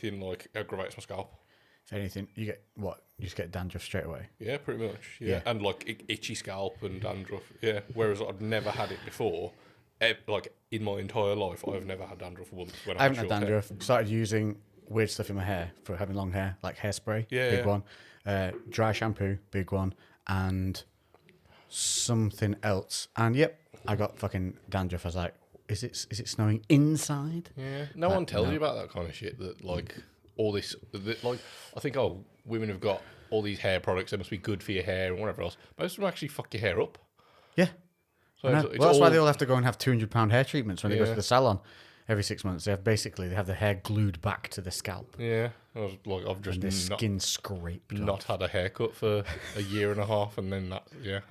anything like aggravates my scalp. If anything, you get what? You just get dandruff straight away. Yeah, pretty much. Yeah, and like itchy scalp and dandruff. Yeah, whereas I've never had it before. Like in my entire life, I've never had dandruff once. When I haven't had dandruff. Started using weird stuff in my hair for having long hair, like hairspray, big one. Dry shampoo, big one, and something else. And yep, I got fucking dandruff. I was like, is it snowing inside? Yeah, no one tells you about that kind of shit. That like all this, like I think women have got all these hair products. They must be good for your hair and whatever else. Most of them actually fuck your hair up. Yeah. So well, that's why they all have to go and have £200 hair treatments when they go to the salon every 6 months. They have the hair glued back to the scalp. Yeah, I've just and the skin scraped. Not had a haircut for a year and a half, and then I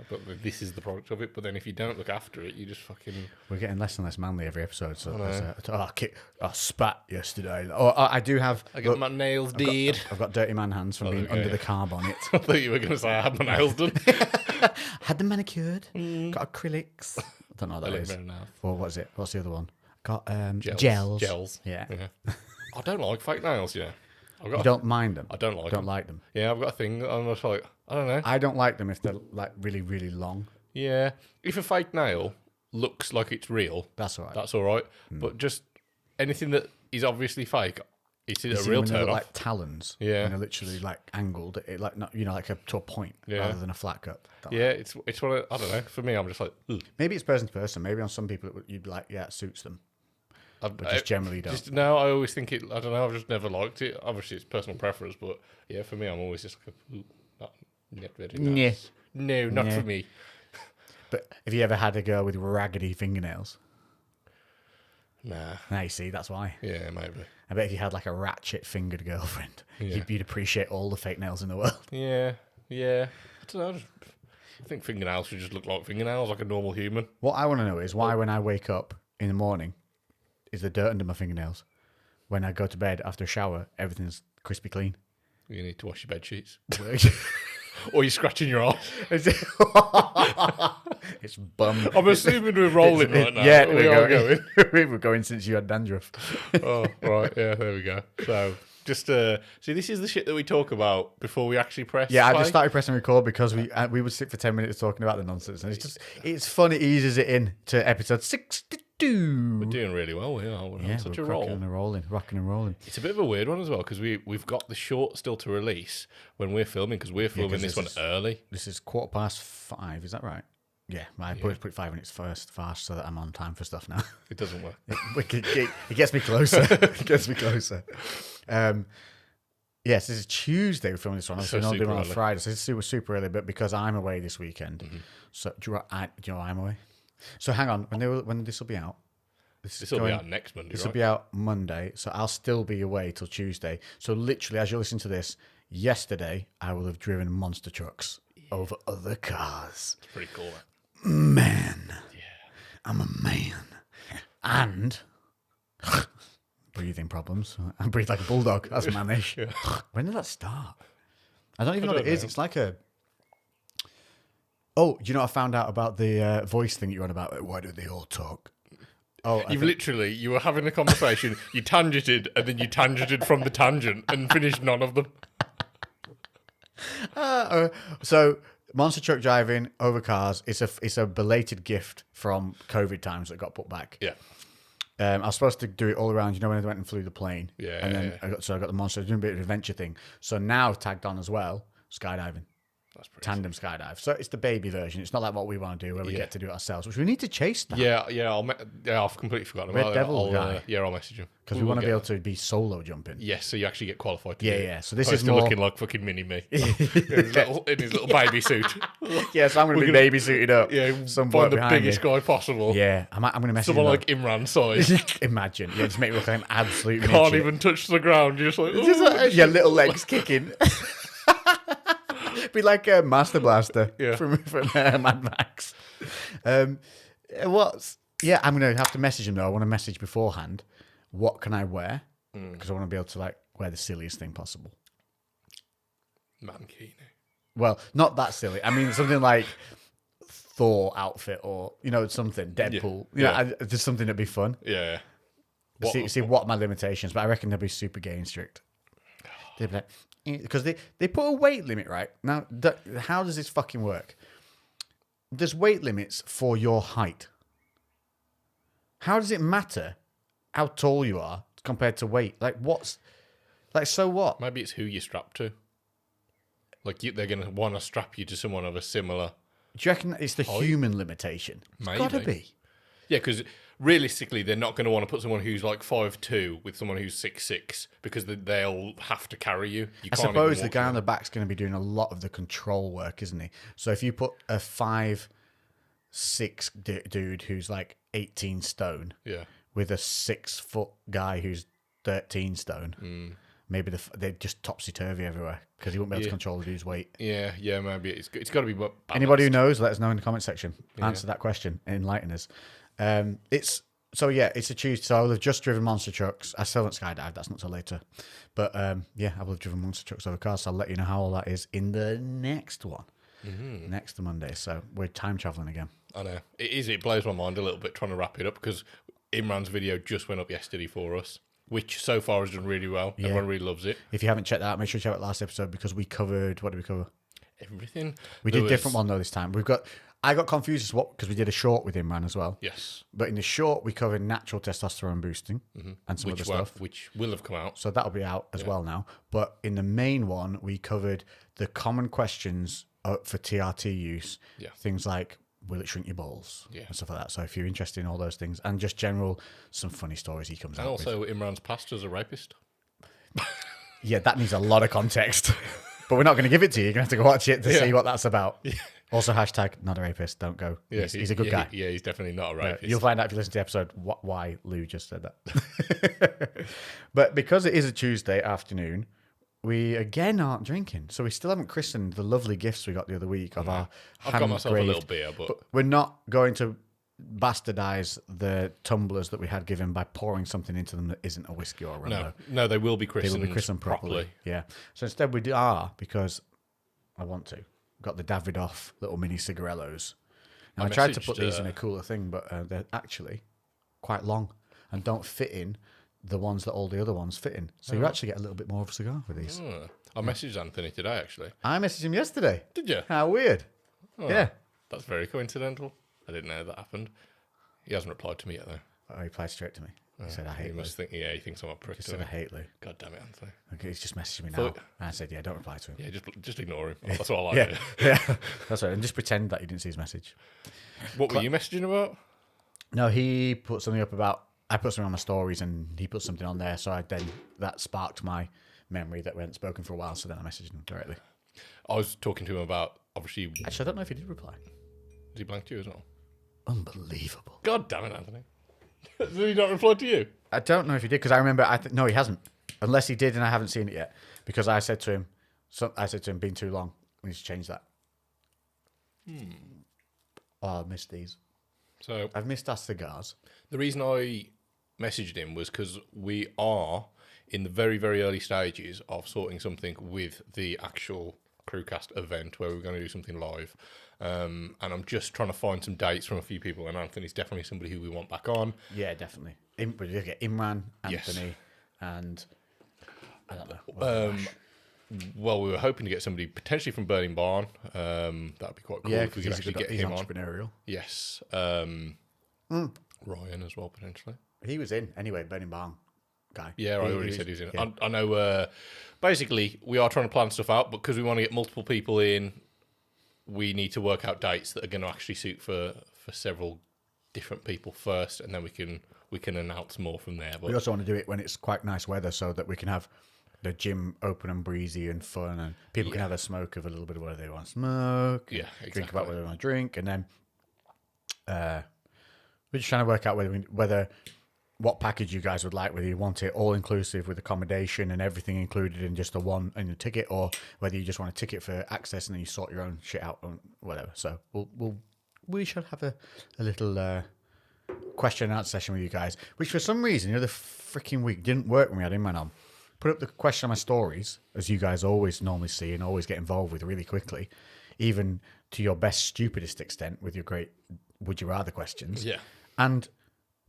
thought this is the product of it. But then if you don't look after it, you just fucking. We're getting less and less manly every episode. So I spat yesterday. I do have. I got my nails did. I've got dirty man hands from being under the car bonnet. I thought you were going to say I had my nails done. Had them manicured. Got acrylics. I don't know what that is. Very nice. Or what is it? What's the other one? Got gels. Yeah. I don't like fake nails. Yeah. You don't mind them? I don't like them. Yeah, I've got a thing. I'm just like, I don't know. I don't like them if they're like really, really long. Yeah. If a fake nail looks like it's real, that's all right. That's all right. But just anything that is obviously fake, it's a real turn off. Like talons. Yeah. And they're literally like angled, like not like to a point rather than a flat cut. It's one of, I don't know. For me, I'm just like, ugh. Maybe it's person to person. Maybe on some people you'd be like, yeah, it suits them. But just generally don't. No, I always think it. I don't know. I've just never liked it. Obviously, it's personal preference, but yeah, for me, I'm always just like, not very nice. No, not for me. But have you ever had a girl with raggedy fingernails? Nah. Now you see, that's why. Yeah, maybe. I bet if you had like a ratchet fingered girlfriend, you'd appreciate all the fake nails in the world. Yeah. I don't know. I think fingernails should just look like fingernails, like a normal human. What I want to know is why, when I wake up in the morning, is the dirt under my fingernails. When I go to bed after a shower, everything's crispy clean. You need to wash your bed sheets. Or you're scratching your arse. It's bum. I'm assuming we're rolling right now. Yeah, we're going. We're going since you had dandruff. Oh, right. Yeah, there we go. So, just see, this is the shit that we talk about before we actually press play. I just started pressing record because we would sit for 10 minutes talking about the nonsense. And it's fun. It eases it in to episode 62. We're doing really well. We're on such a roll. Rocking and rolling. It's a bit of a weird one as well because we've got the short still to release when we're filming because we're filming this one early. This is 5:15. Is that right? Yeah, I put 5 minutes fast so that I'm on time for stuff now. It doesn't work. It gets me closer. Yes, this is Tuesday. We're filming this one. So we're not doing it on Friday. So this is super early, but because I'm away this weekend, so do you know why I'm away? So hang on, when this will be out? This will be out next Monday. This will be out Monday, so I'll still be away till Tuesday. So literally, as you listen to this, yesterday I will have driven monster trucks over other cars. It's pretty cool. Man, yeah, I'm a man, and breathing problems. I breathe like a bulldog. That's mannish. Yeah. When did that start? I don't even know what it is. It's like a. Oh, do you know what I found out about the voice thing you're on about? Why do they all talk? Oh, you were having a conversation, you tangented, and then you tangented from the tangent and finished none of them. So, monster truck driving over cars, it's a belated gift from COVID times that got put back. Yeah. I was supposed to do it all around, when I went and flew the plane. Yeah. And then I got the monster, doing a bit of an adventure thing. So now tagged on as well, skydiving. Tandem skydive. So it's the baby version. It's not like what we want to do where we get to do it ourselves, which we need to chase that. I've completely forgotten about it. I'll message him. Because we want to be able to be solo jumping. Yes, so you actually get qualified to do it. Yeah. So this is more looking like fucking mini-me. in his little baby suit. Yeah, so I'm going to be baby suited up. Yeah, find the biggest guy possible. Yeah, I'm going to message someone like Imran size. Imagine. Yeah, just make me look like an absolute Can't even touch the ground. You're just like... your little legs kicking. Be like a Master Blaster from Mad Max. I'm going to have to message him though. I want to message beforehand. What can I wear? Because I want to be able to wear the silliest thing possible. Mankini. Well, not that silly. I mean something like Thor outfit or something Deadpool. Just something that'd be fun. Yeah. See what my limitations, but I reckon they'll be super gay and strict. They'll be like, because they put a weight limit, right? Now, how does this fucking work? There's weight limits for your height. How does it matter how tall you are compared to weight? So what? Maybe it's who you're strapped to. Like, they're going to want to strap you to someone of a similar... Do you reckon it's the human limitation? It's got to be. Yeah, because realistically, they're not going to want to put someone who's like 5'2" with someone who's 6'6", because they'll have to carry you. I suppose the guy on the back's going to be doing a lot of the control work, isn't he? So if you put a 5'6" dude who's like 18 stone with a 6 foot guy who's 13 stone, maybe they're just topsy-turvy everywhere because he won't be able to control the dude's weight. Yeah, maybe. It's got to be balanced. Anybody who knows, let us know in the comment section. Answer that question and enlighten us. It's a Tuesday. So I will have just driven monster trucks. I still haven't skydived. That's not till later. But I will have driven monster trucks over cars. So I'll let you know how all that is in the next one. Next Monday. So we're time traveling again. I know. It blows my mind a little bit trying to wrap it up because Imran's video just went up yesterday for us, which so far has done really well. Yeah. Everyone really loves it. If you haven't checked that out, make sure you check out last episode because we covered... What did we cover? Everything. We did a different one though this time. I got confused as what because we did a short with Imran as well. Yes. But in the short, we covered natural testosterone boosting and some other stuff. Which will have come out. So that'll be out as well now. But in the main one, we covered the common questions for TRT use. Yeah. Things like, will it shrink your balls? Yeah. And stuff like that. So if you're interested in all those things and just some funny stories he comes out with. And also Imran's past as a rapist. Yeah, that needs a lot of context. But we're not going to give it to you. You're going to have to go watch it to see what that's about. Yeah. Also, hashtag not a rapist. Don't go. Yeah, he's a good guy. He's definitely not a rapist. You'll find out if you listen to the episode why Lou just said that. But because it is a Tuesday afternoon, we again aren't drinking. So we still haven't christened the lovely gifts we got the other week of our I've got myself a little beer, but we're not going to bastardize the tumblers that we had given by pouring something into them that isn't a whiskey or a rum. No, they will be christened. They will be christened properly. Yeah. So instead we are, because I want to, got the Davidoff little mini cigarellos. Now I tried to put these in a cooler thing, but they're actually quite long and don't fit in the ones that all the other ones fit in. So you actually get a little bit more of a cigar with these. I messaged Anthony today, actually. I messaged him yesterday. Did you? How weird. Yeah. That's very coincidental. I didn't know that happened. He hasn't replied to me yet, though. Oh, he replied straight to me. He said, I hate Lou. He thinks I'm a prick. He said, I hate Lou. God damn it, Anthony. Okay, he's just messaging me now. And I said, don't reply to him. Yeah, just ignore him. That's all I do. Yeah, that's right. And just pretend that you didn't see his message. What were you messaging about? No, he put something up about... I put something on my stories and he put something on there. So that sparked my memory that we hadn't spoken for a while. So then I messaged him directly. I was talking to him about, obviously... Actually, I don't know if he did reply. Did he blank you as well? Unbelievable. God damn it, Anthony. Did he not reply to you? I don't know if he did because I remember... No, he hasn't. Unless he did and I haven't seen it yet. Because I said to him, been too long. We need to change that. Oh, I missed these. So I've missed our cigars. The reason I messaged him was because we are in the very, very early stages of sorting something with the actual CREWCast event where we're going to do something live. And I'm just trying to find some dates from a few people, and Anthony's definitely somebody who we want back on. Yeah, definitely. We get Imran, Anthony, and I don't know. Well, we were hoping to get somebody potentially from Burning Barn. That'd be quite cool if we could actually get him on. Entrepreneurial. Yes. Ryan as well, potentially. He was in anyway, Burning Barn guy. Yeah, I already said he was in. Yeah. I know, basically, we are trying to plan stuff out, but because we want to get multiple people in, we need to work out dates that are going to actually suit for several different people first, and then we can announce more from there. But we also want to do it when it's quite nice weather so that we can have the gym open and breezy and fun, and people can have a smoke of a little bit of whatever they want to smoke. Yeah, exactly. Drink about what they want to drink, and then we're just trying to work out whether what package you guys would like, whether you want it all inclusive with accommodation and everything included in just in the ticket, or whether you just want a ticket for access and then you sort your own shit out and whatever. So we should have a little question and answer session with you guys, which for some reason the freaking week didn't work when we had Imran on. Put up the question on my stories, as you guys always normally see and always get involved with really quickly, even to your best stupidest extent with your great would you rather questions. Yeah. And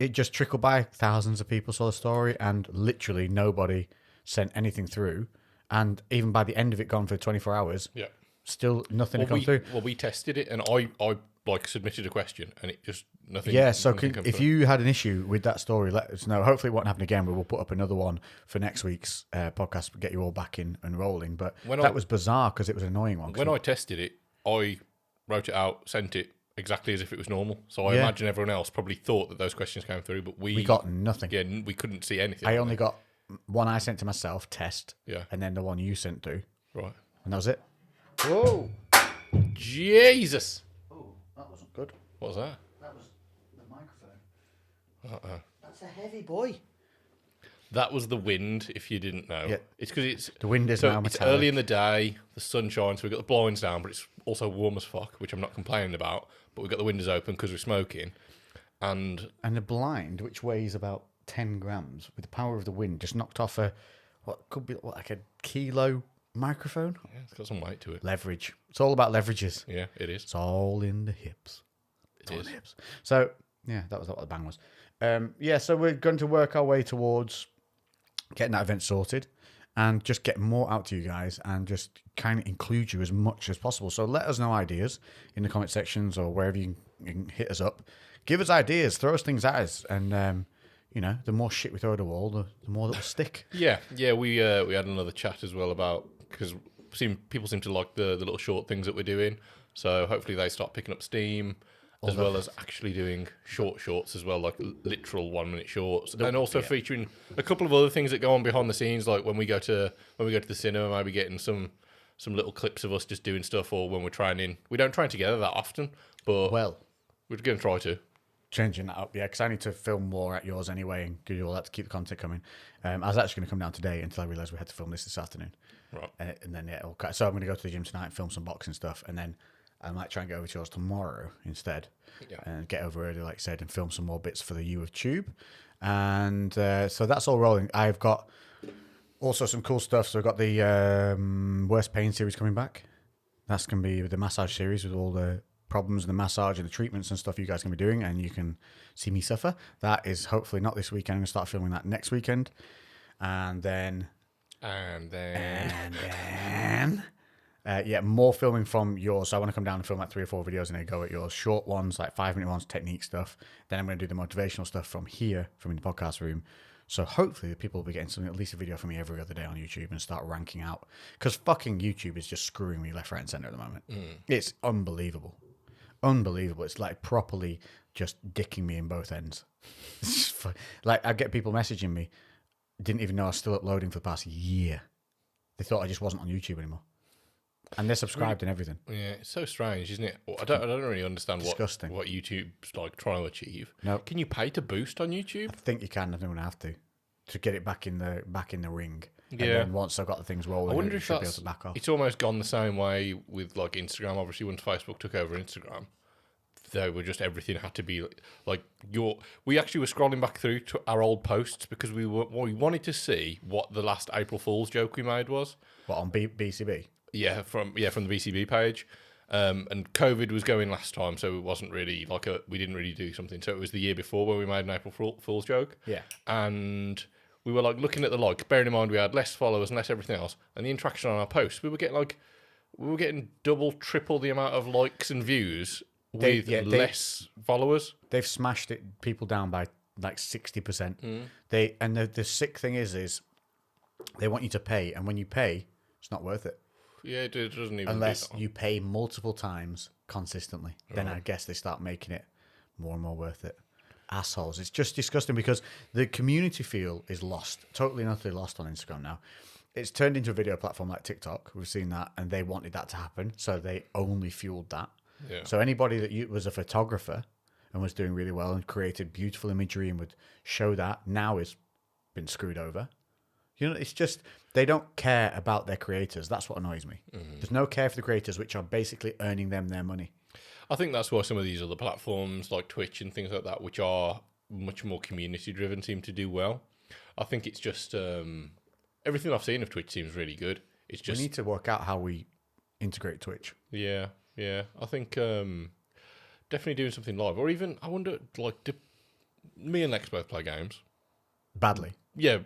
it just trickled by. Thousands of people saw the story, and literally nobody sent anything through. And even by the end of it, gone for 24 hours, Yeah. still nothing had come through. Well, we tested it, and I like submitted a question, and it just nothing. Yeah, so nothing come if through. you had an issue with that story, let us know. Hopefully it won't happen again. We will put up another one for next week's podcast, get you all back in and rolling. But that was bizarre because it was an annoying one. When I tested it, I wrote it out, sent it exactly as if it was normal. So I imagine everyone else probably thought that those questions came through, but we got nothing. Yeah, we couldn't see anything. I only got one I sent to myself, test, Yeah. and then the one you sent to. Right. And that was it. Whoa. Jesus. Oh, that wasn't good. What was that? That was the microphone. That's a heavy boy. That was the wind, if you didn't know. Yeah. It's because it's... The wind is now metallic. It's early in the day, the sun shines, so we've got the blinds down, but it's also warm as fuck, which I'm not complaining about, but we've got the windows open because we're smoking. And the blind, which weighs about 10 grams, with the power of the wind, just knocked off what could be like a kilo microphone. Yeah, it's got some weight to it. Leverage. It's all about leverages. Yeah, it is. It's all in the hips. It is. Hips. So, yeah, that was what the bang was. So we're going to work our way towards getting that event sorted and just get more out to you guys and just kind of include you as much as possible. So let us know ideas in the comment sections or wherever you can hit us up. Give us ideas, throw us things at us, and the more shit we throw at the wall, the more that will stick. Yeah. We had another chat as well about, because people seem to like the little short things that we're doing, so hopefully they start picking up steam, as well as actually doing shorts as well, like literal 1 minute shorts, and also featuring a couple of other things that go on behind the scenes, like when we go to the cinema, maybe getting some little clips of us just doing stuff, or when we're training. We don't train together that often, but we're going to try to. Changing that up, because I need to film more at yours anyway and do all that to keep the content coming. I was actually going to come down today until I realised we had to film this afternoon. Right. And then, so I'm going to go to the gym tonight and film some boxing stuff, and then I might try and get over to yours tomorrow instead. Yeah. And get over early, like I said, and film some more bits for the U of Tube. And so that's all rolling. I've got also some cool stuff. So I've got the Worst Pain series coming back. That's going to be the massage series with all the problems and the massage and the treatments and stuff you guys can be doing, and you can see me suffer. That is hopefully not this weekend. I'm going to start filming that next weekend. And then more filming from yours. So I want to come down and film like 3 or 4 videos and then go at yours. Short ones, like 5-minute ones, technique stuff. Then I'm going to do the motivational stuff from here, from in the podcast room. So hopefully the people will be getting something, at least a video from me every other day on YouTube, and start ranking out. Because fucking YouTube is just screwing me left, right, and center at the moment. It's unbelievable. It's like properly just dicking me in both ends. It's just like, I get people messaging me, didn't even know I was still uploading for the past year. They thought I just wasn't on YouTube anymore. And they're subscribed and everything. Yeah, it's so strange, isn't it? I don't really understand what YouTube's like trying to achieve. No. Can you pay to boost on YouTube? I think you can. I think I'm gonna have to get it back in the ring. Yeah. And then once I've got the things rolling, I wonder if should be able to back off. It's almost gone the same way with like Instagram. Obviously, once Facebook took over Instagram, they were just, everything had to be like we actually were scrolling back through to our old posts because we wanted to see what the last April Fool's joke we made was. What, on BCB? Yeah, from the BCB page. And COVID was going last time, so it wasn't really we didn't really do something. So it was the year before where we made an April Fool's joke. Yeah. And we were like looking at the bearing in mind we had less followers and less everything else, and the interaction on our posts, we were getting double, triple the amount of likes and views with less followers. They've smashed people down by like 60%. The sick thing is they want you to pay, and when you pay, it's not worth it. Yeah, it doesn't even. Unless you pay multiple times consistently, then I guess they start making it more and more worth it. Assholes. It's just disgusting because the community feel is lost, totally and utterly lost on Instagram now. It's turned into a video platform like TikTok. We've seen that, and they wanted that to happen, so they only fueled that. Yeah. So anybody that was a photographer and was doing really well and created beautiful imagery and would show that, now has been screwed over. It's just they don't care about their creators. That's what annoys me. There's no care for the creators, which are basically earning them their money. I think that's why some of these other platforms like Twitch and things like that, which are much more community driven, seem to do well. I think it's just everything I've seen of Twitch seems really good. It's just we need to work out how we integrate Twitch. Yeah. I think definitely doing something live, or even I wonder Me and Lex both play games. Badly. Yeah.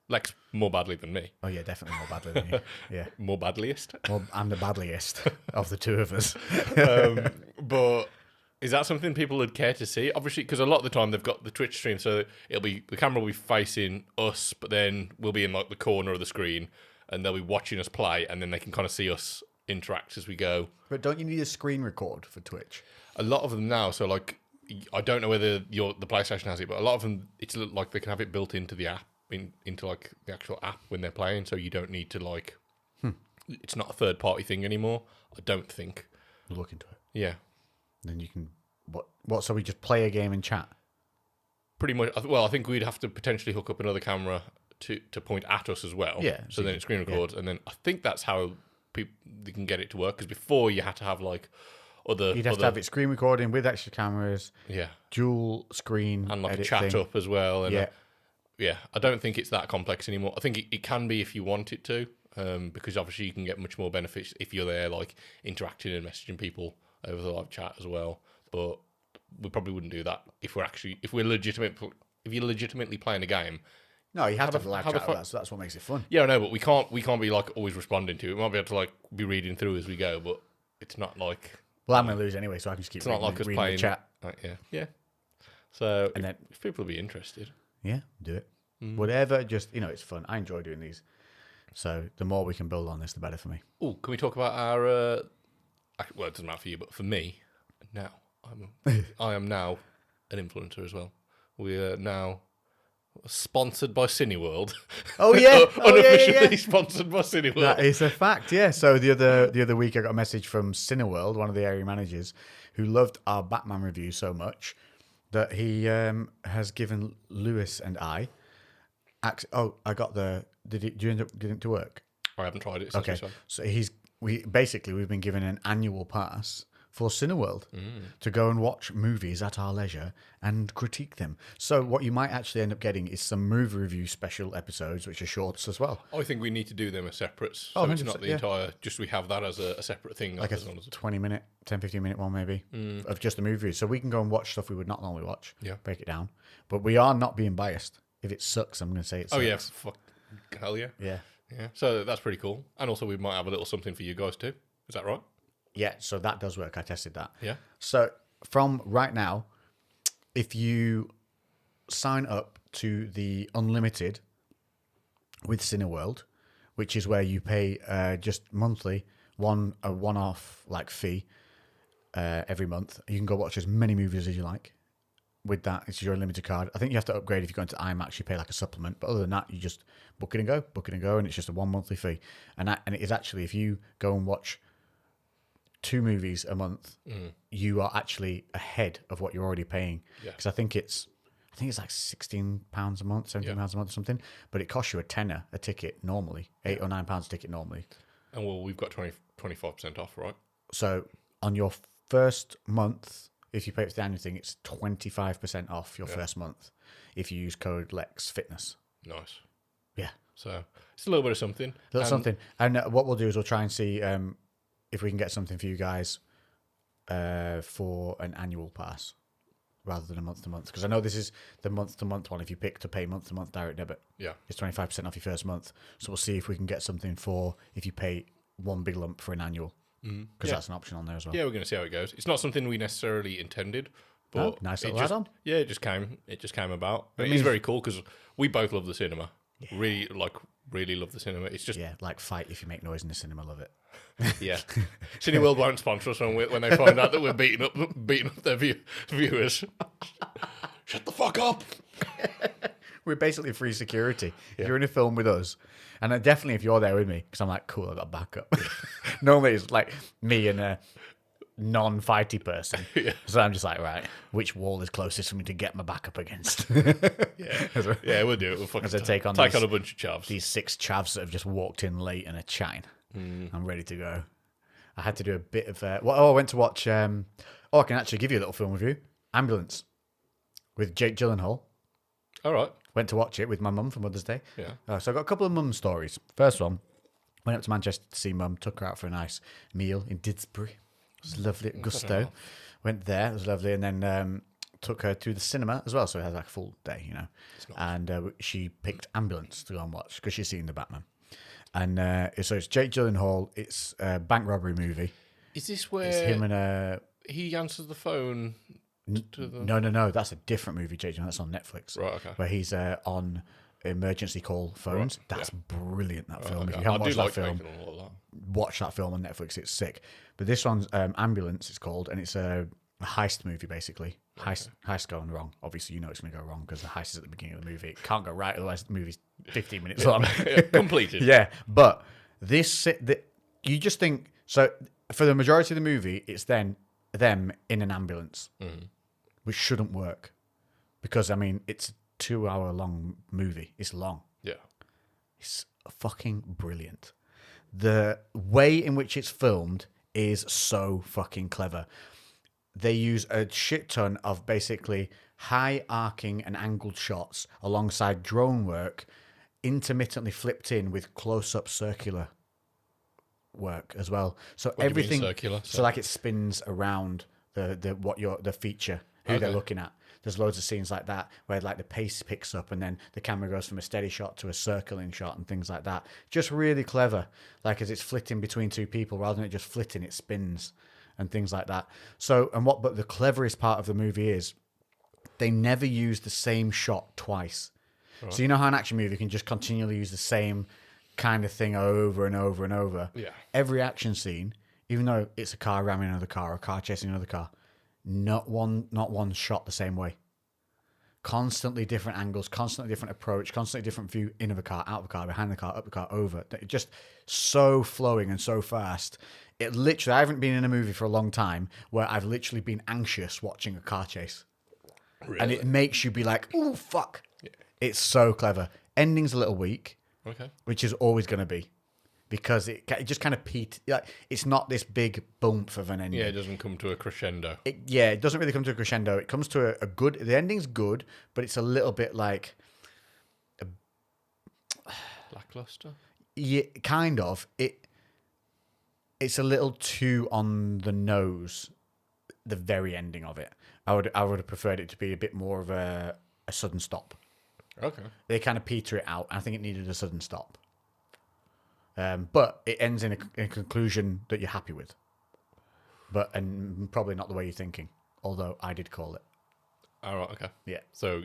Lex more badly than me. Oh yeah, definitely more badly than you. Yeah. More badliest. Well, I'm the badliest of the two of us. But is that something people would care to see? Obviously, because a lot of the time they've got the Twitch stream, so the camera will be facing us, but then we'll be in like the corner of the screen, and they'll be watching us play, and then they can kind of see us interact as we go. But don't you need a screen record for Twitch? A lot of them now, so like I don't know whether the PlayStation has it, but a lot of them it's like they can have it built into the app, into like the actual app when they're playing, so you don't need to like. It's not a third party thing anymore. I don't think. Look into it. Yeah. Then you can what? So we just play a game and chat. Pretty much. Well, I think we'd have to potentially hook up another camera to point at us as well. Yeah. So then it screen records, and then I think that's how they can get it to work. Because before you had to have like other. You'd have to have it screen recording with extra cameras. Yeah. Dual screen And like a edit chat thing. up as well. And Yeah. I don't think it's that complex anymore. I think it can be if you want it to, because obviously you can get much more benefits if you're there, like interacting and messaging people over the live chat as well. But we probably wouldn't do that if you're legitimately playing a game. No, you have to have a a- live have a chat. fun- That's what makes it fun. Yeah, I know, but we can't be like always responding to it. We might be able to like be reading through as we go, but it's not like Well, I'm going to lose anyway, so I can just keep it's not like us reading playing the chat. Yeah. So And then if people would be interested, yeah, do it. Whatever, just it's fun. I enjoy doing these. So the more we can build on this, the better for me. oh, can we talk about our? Well, it doesn't matter for you, but for me, now I am now an influencer as well. We are now sponsored by Cineworld. Oh yeah, unofficially sponsored by Cineworld. That is a fact. Yeah. So the other week, I got a message from Cineworld, one of the area managers, who loved our Batman review so much that he has given Lewis and I. I got the. Do you end up getting it to work? I haven't tried it. Okay. So we've been given an annual pass for Cineworld to go and watch movies at our leisure and critique them. So what you might actually end up getting is some movie review special episodes, which are shorts as well. I think we need to do them as separate. So Oh, it's not 100%, the yeah. entire. Just we have that as a separate thing. Like a 20-minute, 10-15-minute one maybe of just the movie. So we can go and watch stuff we would not normally watch, break it down. But we are not being biased. If it sucks, I'm going to say it sucks. Oh yeah, fuck, hell yeah. Yeah. So that's pretty cool. And also we might have a little something for you guys too. Is that right? Yeah, so that does work. I tested that. Yeah. So from right now, if you sign up to the unlimited with Cineworld, which is where you pay just monthly a one-off like fee every month, you can go watch as many movies as you like. With that, it's your unlimited card. I think you have to upgrade if you go into IMAX. You pay like a supplement, but other than that, you just book it and go, and it's just a one monthly fee. And it is actually, if you go and watch 2 movies a month, you are actually ahead of what you're already paying. Because I think it's like £16 a month, £17 a month or something. But it costs you a tenner a ticket normally, £8 or £9 a ticket normally. And well, we've got 25% off, right? So on your first month, if you pay for the annual thing, it's 25% off your first month if you use code LEXFitness. Nice. Yeah. So it's a little bit of something. Something. And what we'll do is we'll try and see if we can get something for you guys for an annual pass rather than a month-to-month. Because I know this is the month-to-month one. If you pick to pay month-to-month direct debit, it's 25% off your first month. So we'll see if we can get something for if you pay one big lump for an annual. Because that's an option on there as well. Yeah, we're going to see how it goes. It's not something we necessarily intended, but nice little add-on. Yeah, it just came about. It's very cool because we both love the cinema. Yeah. Really love the cinema. It's just like fight if you make noise in the cinema. Love it. Yeah, Cineworld won't sponsor us when they find out that we're beating up their viewers. Shut the fuck up. We're basically free security. If you're in a film with us, and definitely if you're there with me, because I'm like, cool, I got backup. Normally it's like me and a non-fighty person. So I'm just like, right, which wall is closest for me to get my backup against? We'll do it. We'll fucking take on a bunch of chavs. These 6 chavs that have just walked in late and are chatting. I'm ready to go. I had to do a bit of... I went to watch... I can actually give you a little film review. Ambulance with Jake Gyllenhaal. All right. Went to watch it with my mum for Mother's Day. Yeah. So I got a couple of mum stories. First one, went up to Manchester to see mum, took her out for a nice meal in Didsbury. It was lovely. Gusto. Went there, it was lovely. And then took her to the cinema as well, so it has like a full day, you know. Nice. And she picked Ambulance to go and watch because she's seen the Batman. And so it's Jake Gyllenhaal. It's a bank robbery movie. Is this where It's him and he answers the phone? To the... No. That's a different movie, Jake Gyllenhaal. That's on Netflix. Right. Okay. Where he's on emergency call phones. Right, that's brilliant. That film. Okay. If you haven't watched that film, that. watch that film on Netflix. It's sick. But this one's Ambulance. It's called, and it's a heist movie basically. Heist going wrong. Obviously, you know it's going to go wrong because the heist is at the beginning of the movie. It can't go right, otherwise the movie's 15 minutes long. Completed. Yeah, but you just think so. For the majority of the movie, it's then them in an ambulance, which shouldn't work because I mean it's a 2-hour long movie. It's long. Yeah, it's fucking brilliant. The way in which it's filmed is so fucking clever. They use a shit ton of basically high arcing and angled shots alongside drone work, intermittently flipped in with close-up circular work as well. So what everything do you mean circular? So like it spins around the feature who they're looking at. There's loads of scenes like that where like the pace picks up and then the camera goes from a steady shot to a circling shot and things like that. Just really clever. Like as it's flitting between two people, rather than it just flitting, it spins and things like that. But the cleverest part of the movie is they never use the same shot twice. Right. So you know how an action movie can just continually use the same kind of thing over and over and over. Yeah. Every action scene, even though it's a car ramming another car or a car chasing another car, not one shot the same way. Constantly different angles, constantly different approach, constantly different view in of a car, out of a car, behind the car, up the car, over. Just so flowing and so fast. It literally, I haven't been in a movie for a long time where I've literally been anxious watching a car chase. Really? And it makes you be like, oh, fuck. Yeah. It's so clever. Ending's a little weak, which is always going to be. Because it just kind of it's not this big bump of an ending. Yeah, it doesn't come to a crescendo. It doesn't really come to a crescendo. It comes to a good... The ending's good, but it's a little bit like... Lackluster? Yeah, kind of. It's a little too on the nose, the very ending of it. I would have preferred it to be a bit more of a sudden stop. Okay. They kind of peter it out. I think it needed a sudden stop. But it ends in a conclusion that you're happy with. And probably not the way you're thinking. Although I did call it. All right, okay. Yeah. So,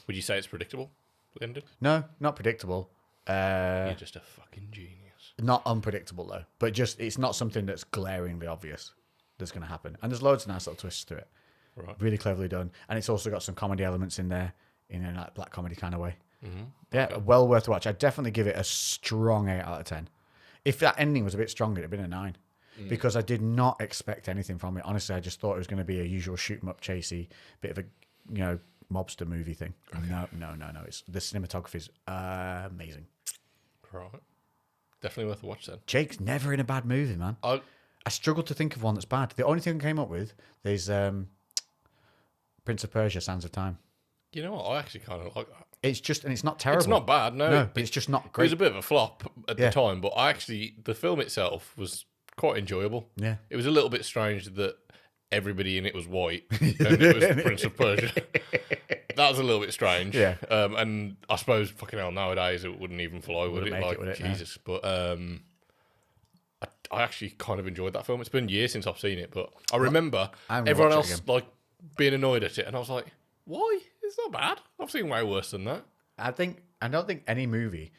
would you say it's predictable? The ending? No, not predictable. You're just a fucking genius. Not unpredictable though, but just it's not something that's glaringly obvious that's going to happen. And there's loads of nice little twists to it. Right. Really cleverly done, and it's also got some comedy elements in there, in a like black comedy kind of way. Mm-hmm. Yeah, well worth a watch. I'd definitely give it a strong 8 out of 10. If that ending was a bit stronger, it'd been a 9. Because I did not expect anything from it. Honestly, I just thought it was going to be a usual shoot 'em up, chasey, bit of a mobster movie thing. Okay. No. It's the cinematography is amazing. Right. Definitely worth a watch then. Jake's never in a bad movie, man. I struggled to think of one that's bad. The only thing I came up with is Prince of Persia: Sands of Time. You know what? I actually kind of like that. It's not terrible. It's not bad, no. But it's just not great. It was a bit of a flop at the time, but the film itself was quite enjoyable. Yeah. It was a little bit strange that everybody in it was white and it was Prince of Persia. That was a little bit strange. Yeah. And I suppose fucking hell nowadays it wouldn't even fly, would it? Like, would Jesus. No. But I actually kind of enjoyed that film. It's been years since I've seen it, but I remember everyone else like being annoyed at it, and I was like, why? It's not bad. I've seen way worse than that. I don't think any movie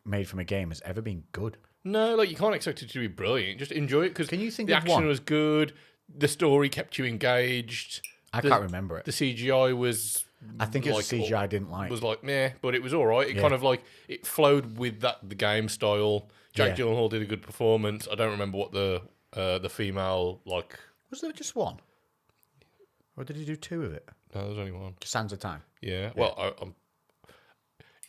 made from a game has ever been good. No, like you can't expect it to be brilliant. Just enjoy it because the action was good. The story kept you engaged. I can't remember it. The CGI was... I think it was CGI I didn't like. Was like, meh, but it was all right. It kind of like... It flowed with the game style. Jake Gyllenhaal did a good performance. I don't remember what the female, like... Was there just one? Or did he do 2 of it? No, there was only one. Just Sands of Time? Yeah. Well,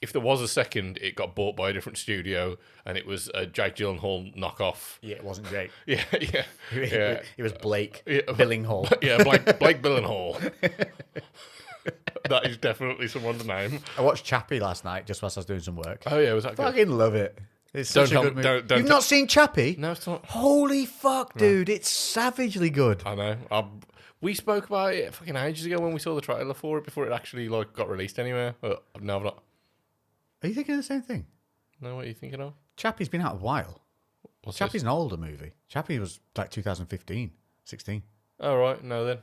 if there was a second, it got bought by a different studio, and it was a Jake Gyllenhaal knockoff. Yeah, it wasn't Jake. Yeah. It was Blake Billinghall. Yeah, Blake Billinghall. That is definitely someone's name. I watched Chappie last night just whilst I was doing some work. Oh yeah, was that good? Fucking love it. It's such a good movie. You've not seen Chappie? No, it's not. Holy fuck, dude! It's savagely good. I know. We spoke about it fucking ages ago when we saw the trailer for it before it actually like got released anywhere. But no, I've not. Are you thinking of the same thing? No, what are you thinking of? Chappie's been out a while. What's Chappie's this? an older movie. Chappie was like 2015, 16. Oh, right. No, then.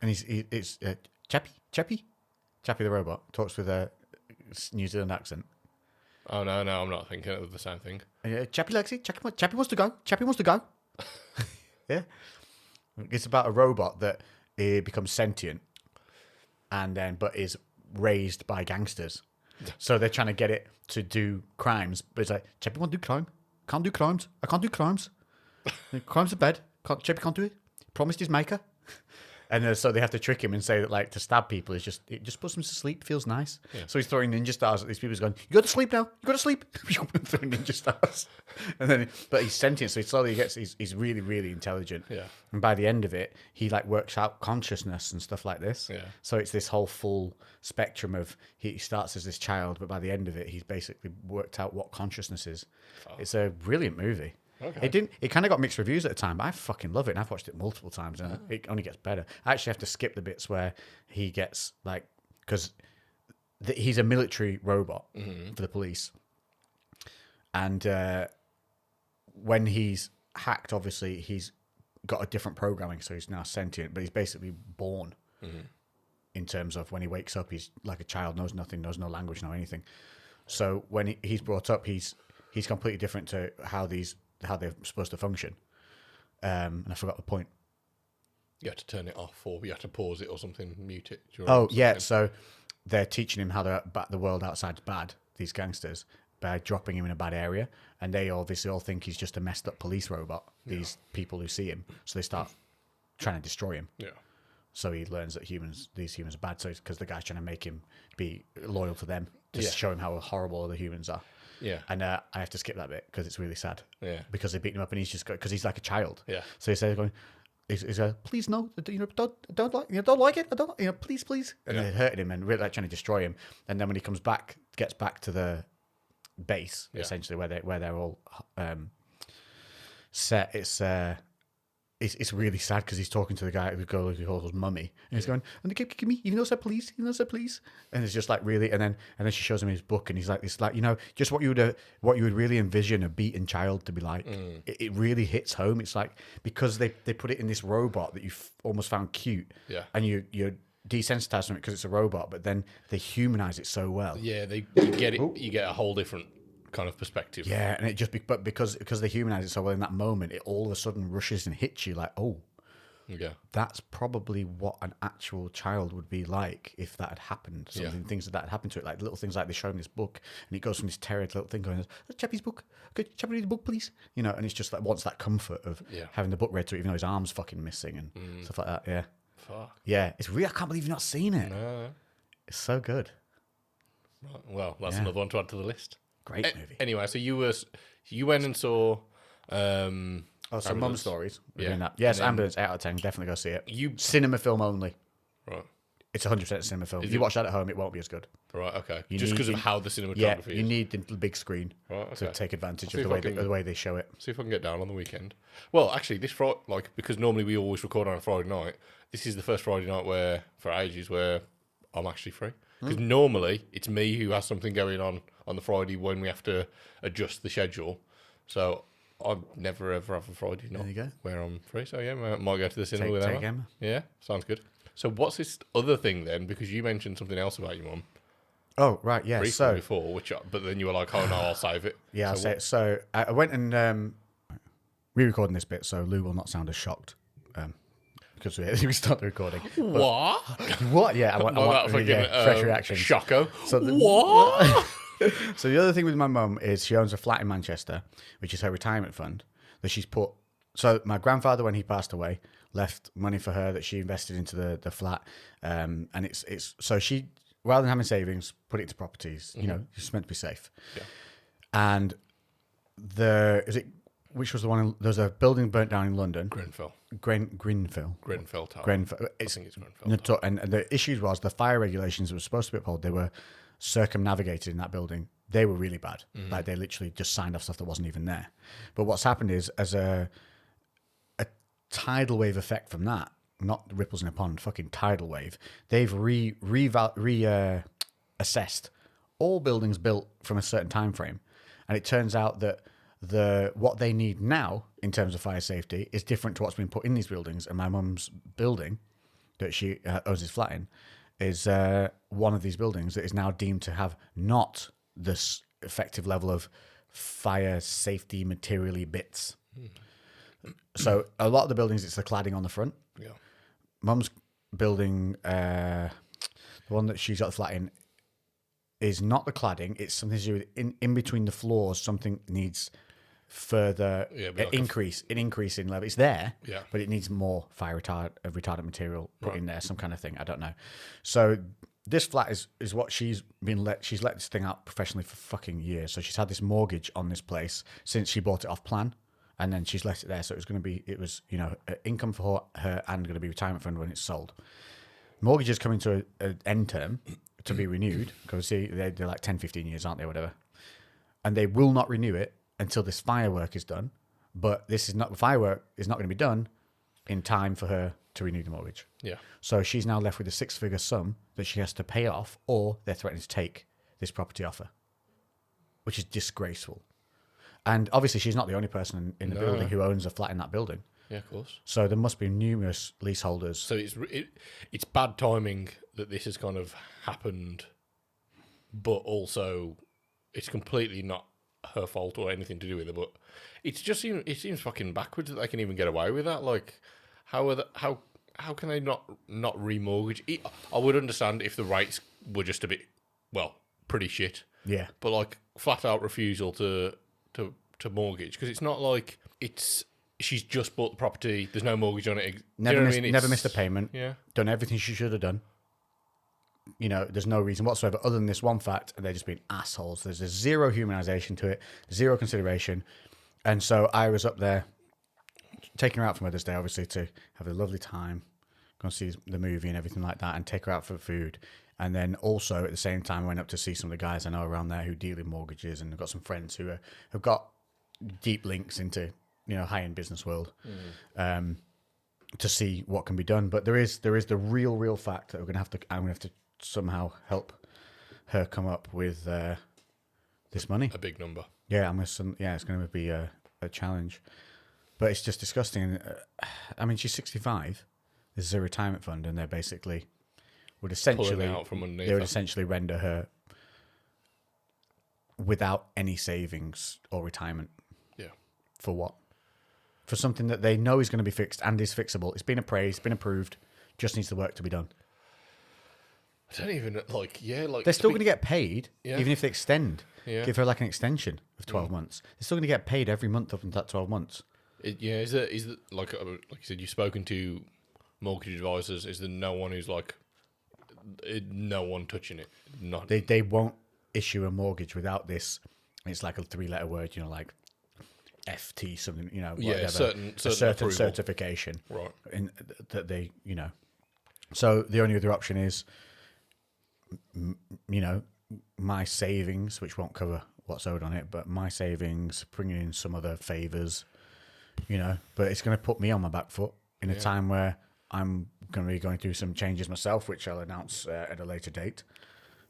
And it's Chappie the robot talks with a New Zealand accent. Oh, no, I'm not thinking of the same thing. Chappie likes it. Chappie wants to go. Chappie wants to go. Yeah. It's about a robot that becomes sentient but is raised by gangsters. So they're trying to get it to do crimes. But it's like, Chappie won't do crime. Can't do crimes. I can't do crimes. Crimes are bad. Chappie can't do it. Promised his maker. And so they have to trick him and say that, like, to stab people is it just puts them to sleep. Feels nice. Yeah. So he's throwing ninja stars at these people. He's going, "You got to sleep now. You got to sleep." Throwing ninja stars. But he's sentient, so he slowly gets. He's really, really intelligent. Yeah. And by the end of it, he like works out consciousness and stuff like this. Yeah. So it's this whole full spectrum of he starts as this child, but by the end of it, he's basically worked out what consciousness is. Oh. It's a brilliant movie. Okay. It kind of got mixed reviews at the time, but I fucking love it, and I've watched it multiple times, and it only gets better. I actually have to skip the bits where he gets like, because he's a military robot for the police, and when he's hacked, obviously he's got a different programming, so he's now sentient, but he's basically born. In terms of when he wakes up, he's like a child, knows nothing, knows no language, no anything. So when he's brought up, he's completely different to how they're supposed to function. And I forgot the point. You had to turn it off, or you had to pause it or something, mute it. Yeah. So they're teaching him how the world outside's bad, these gangsters, by dropping him in a bad area. And they obviously all think he's just a messed up police robot, these people who see him. So they start trying to destroy him. Yeah. So he learns that these humans are bad. So because the guy's trying to make him be loyal to them, to show him how horrible the humans are. Yeah, and I have to skip that bit because it's really sad. Yeah, because they beat him up and he's just because he's like a child. Yeah, so he says, "He's please no, don't like it, I don't, please," and they're hurting him and really like trying to destroy him. And then when he gets back to the base, essentially where they're all set, it's really sad because he's talking to the girl who calls mummy, and he's going, "And they keep kicking me, even though I said please, and it's just like really, and then she shows him his book, and he's like, "It's like just what you would really envision a beaten child to be like." It really hits home. It's like because they put it in this robot that you almost found cute, and you're desensitized from it because it's a robot, but then they humanize it so well. Yeah, you get it. You get a whole different kind of perspective. Yeah, and it just but because they humanize it so well in that moment, it all of a sudden rushes and hits you like, oh, yeah, that's probably what an actual child would be like if that had happened. Things that had happened to it, like little things like they show in this book, and it goes from this terror to little thing going, Chappie's book. Could Chappie read the book, please? And it's just like wants that comfort of having the book read to it, even though his arm's fucking missing and stuff like that. Yeah, fuck. Yeah, it's real. I can't believe you've not seen it. No, it's so good. Right. Well, that's another one to add to the list. Great movie. Anyway, so you went and saw some Mum Stories. That. Yes, Ambulance, 8 out of 10. Definitely go see it. Cinema film only. Right. It's 100% a cinema film. If you watch that at home, it won't be as good. Right, okay. Just because of how the cinematography is. You need the big screen to take advantage of the way they show it. See if I can get down on the weekend. Well, actually, this Friday, because normally we always record on a Friday night, this is the first Friday night for ages where I'm actually free. Because normally it's me who has something going on the Friday when we have to adjust the schedule. So I never ever have a Friday night where I'm free. So yeah, I might go to the cinema with Emma. Yeah, sounds good. So what's this other thing then? Because you mentioned something else about your mum. Oh right, yeah. Briefly before, but then you were like, "Oh no, I'll save it." Yeah, I'll say it. So I went and re-recording this bit, so Lou will not sound as shocked. Because we start the recording. What? What? Yeah, I want fresh reaction. Shocko. So what? So the other thing with my mum is she owns a flat in Manchester, which is her retirement fund that she's put. So my grandfather, when he passed away, left money for her that she invested into the flat, and it's so she, rather than having savings, put it into properties. It's meant to be safe. Yeah. And which was the one? There's a building burnt down in London. Grenfell. Grenfell Tower. Grenfell. I think it's Grenfell. And the issue was the fire regulations that were supposed to be upheld. They were circumnavigated in that building. They were really bad. Like they literally just signed off stuff that wasn't even there. But what's happened is, as a tidal wave effect from that, not ripples in a pond, fucking tidal wave. They've assessed all buildings built from a certain time frame, and it turns out that what they need now in terms of fire safety is different to what's been put in these buildings. And my mum's building that she owns his flat in is one of these buildings that is now deemed to have not this effective level of fire safety materially bits. So a lot of the buildings, it's the cladding on the front. Yeah. Mum's building, the one that she's got the flat in, is not the cladding. It's something to do with in between the floors. Something needs further increase in level. It's there, but it needs more fire retardant material put in there. Some kind of thing. I don't know. So this flat is what she's let this thing out professionally for fucking years. So she's had this mortgage on this place since she bought it off plan. And then she's left it there, so it was income for her and going to be retirement fund when it's sold. Mortgage is coming to an end term to be renewed, because they're like 10, 15 years, aren't they, or whatever. And they will not renew it until this firework is done. But the firework is not going to be done in time for her to renew the mortgage. Yeah. So she's now left with a 6-figure sum that she has to pay off, or they're threatening to take this property off her, which is disgraceful. And obviously, she's not the only person in the building who owns a flat in that building. Yeah, of course. So there must be numerous leaseholders. So it's bad timing that this has kind of happened, but also it's completely not her fault or anything to do with it. But it seems fucking backwards that they can even get away with that. Like, how can they not remortgage? I would understand if the rates were just a bit, pretty shit. Yeah. But like flat out refusal to mortgage, because it's not like she's just bought the property, there's no mortgage on it. Never missed a payment. Yeah. Done everything she should have done. There's no reason whatsoever other than this one fact, and they're just being assholes. There's zero humanization to it, zero consideration. And so I was up there taking her out for Mother's Day, obviously, to have a lovely time, go and see the movie and everything like that, and take her out for food. And then also at the same time, I went up to see some of the guys I know around there who deal in mortgages, and I've got some friends who have got deep links into high-end business world to see what can be done. But there is the real fact that I'm gonna have to somehow help her come up with this money. A big number. Yeah, it's going to be a challenge. But it's just disgusting. She's 65. This is a retirement fund, and they're basically would essentially out from underneath they would essentially render her without any savings or retirement. Yeah. For what? For something that they know is going to be fixed and is fixable. It's been appraised, been approved, just needs the work to be done. I don't even they're still going to get paid, even if they extend. Yeah. Give her like an extension of 12 months. They're still going to get paid every month up until that 12 months. Is it like you said, you've spoken to mortgage advisors? Is there no one who's like, no one touching it? Not they won't issue a mortgage without this. It's like a 3-letter word, like FT something, whatever. certain certification, right? In that they, So the only other option is, my savings, which won't cover what's owed on it, but my savings, bringing in some other favours, But it's going to put me on my back foot in a time where I'm going to be going through some changes myself, which I'll announce at a later date.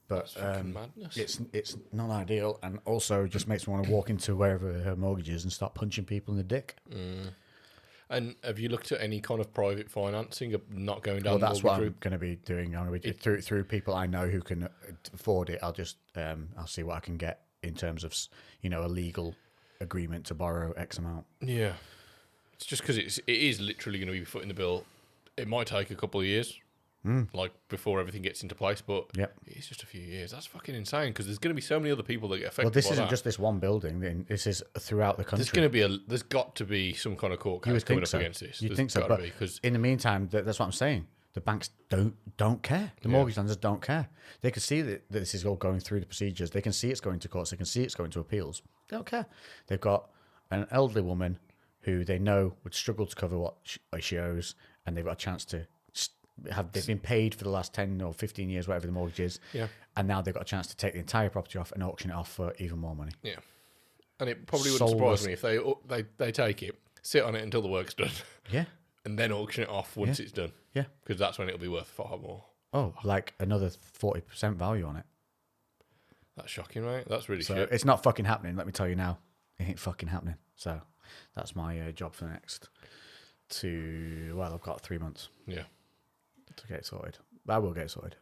But madness. It's not ideal, and also just makes me want to walk into wherever her mortgage is and start punching people in the dick. And have you looked at any kind of private financing, not going down? Well, that's what I'm going to be doing. I'm going to be through people I know who can afford it. I'll see what I can get in terms of a legal agreement to borrow X amount. Yeah, it's just because it is literally going to be footing the bill. It might take a couple of years. Before everything gets into place, but it's just a few years. That's fucking insane, because there's going to be so many other people that get affected. Well, this isn't just this one building. This is throughout the country. There's got to be some kind of court case coming up against this. You'd think so, but in the meantime, that's what I'm saying. The banks don't care. The mortgage lenders don't care. They can see that this is all going through the procedures. They can see it's going to courts. They can see it's going to appeals. They don't care. They've got an elderly woman who they know would struggle to cover what she owes, and they've got a chance to. They've been paid for the last 10 or 15 years, whatever the mortgage is, and now they've got a chance to take the entire property off and auction it off for even more money. Yeah, and it probably wouldn't surprise me if they take it, sit on it until the work's done, and then auction it off once it's done. Yeah. Because that's when it'll be worth far more. Oh, like another 40% value on it. That's shocking, right? That's really So shit. it's not fucking happening. Let me tell you now, it ain't fucking happening. So that's my job for the next I've got 3 months. Yeah. To get it sorted. I will get it sorted.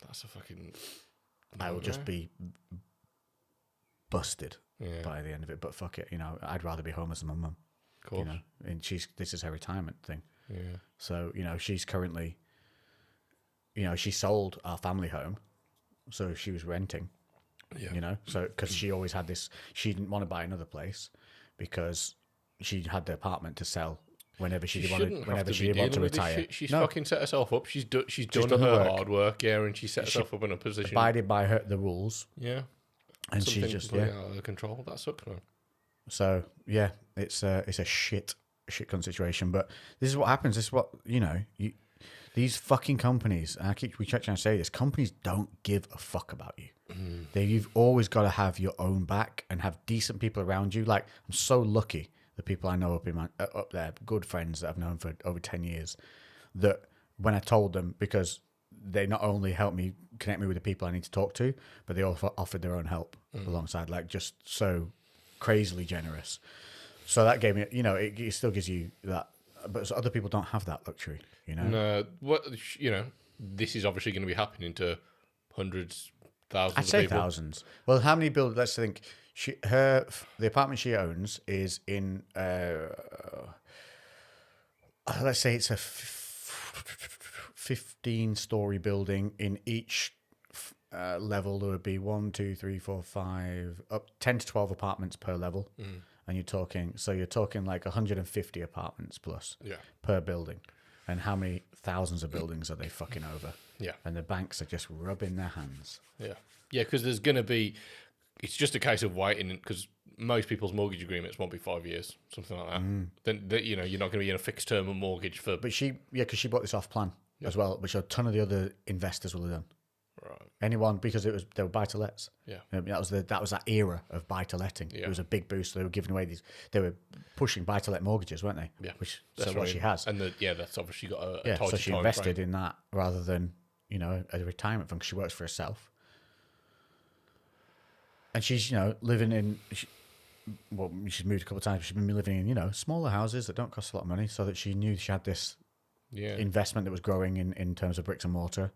That's a fucking... I will just be busted by the end of it. But fuck it, I'd rather be home as a mum. Of course. And this is her retirement thing. Yeah. So, she's currently, she sold our family home. So she was renting, so because she always had this, she didn't want to buy another place because she had the apartment to sell whenever she did want to retire. She's fucking set herself up. She's done her hard work, and she set herself up in a position. Abided by the rules. Yeah. And she's just out of control. That sucks, man. So yeah, it's a shit cunt situation. But this is what happens. This is what these fucking companies. And we keep trying to say this. Companies don't give a fuck about you. You've always got to have your own back and have decent people around you. Like I'm so lucky. The people I know up there, good friends that I've known for over 10 years, that when I told them, because they not only helped me connect me with the people I need to talk to, but they also offered their own help alongside, like just so crazily generous. So that gave me, it still gives you that, but other people don't have that luxury, No, this is obviously going to be happening to hundreds, thousands. I'd say of people. Thousands. Well, how many buildings? Let's think. The apartment she owns is in, let's say it's a 15-story building. In each level, there would be 1, 2, 3, 4, 5, up 10 to 12 apartments per level. And you're talking like 150 apartments plus per building. And how many thousands of buildings are they fucking over? Yeah. And the banks are just rubbing their hands. Yeah. Yeah, because there's going to be... It's just a case of waiting, because most people's mortgage agreements won't be 5 years, something like that. Then you're not going to be in a fixed term of mortgage for... But because she bought this off plan as well, which a ton of the other investors will have done. Right. Anyone, because they were buy-to-lets. Yeah. That was that era of buy-to-letting. Yeah. It was a big boost. They were giving away they were pushing buy-to-let morthages, weren't they? Yeah. That's what she has. And that's obviously got a tighter so she time invested frame. in that rather than, a retirement fund, because she works for herself. And she's, living in, she's moved a couple of times. She's been living in, smaller houses that don't cost a lot of money, so that she knew she had this investment that was growing in terms of bricks and mortar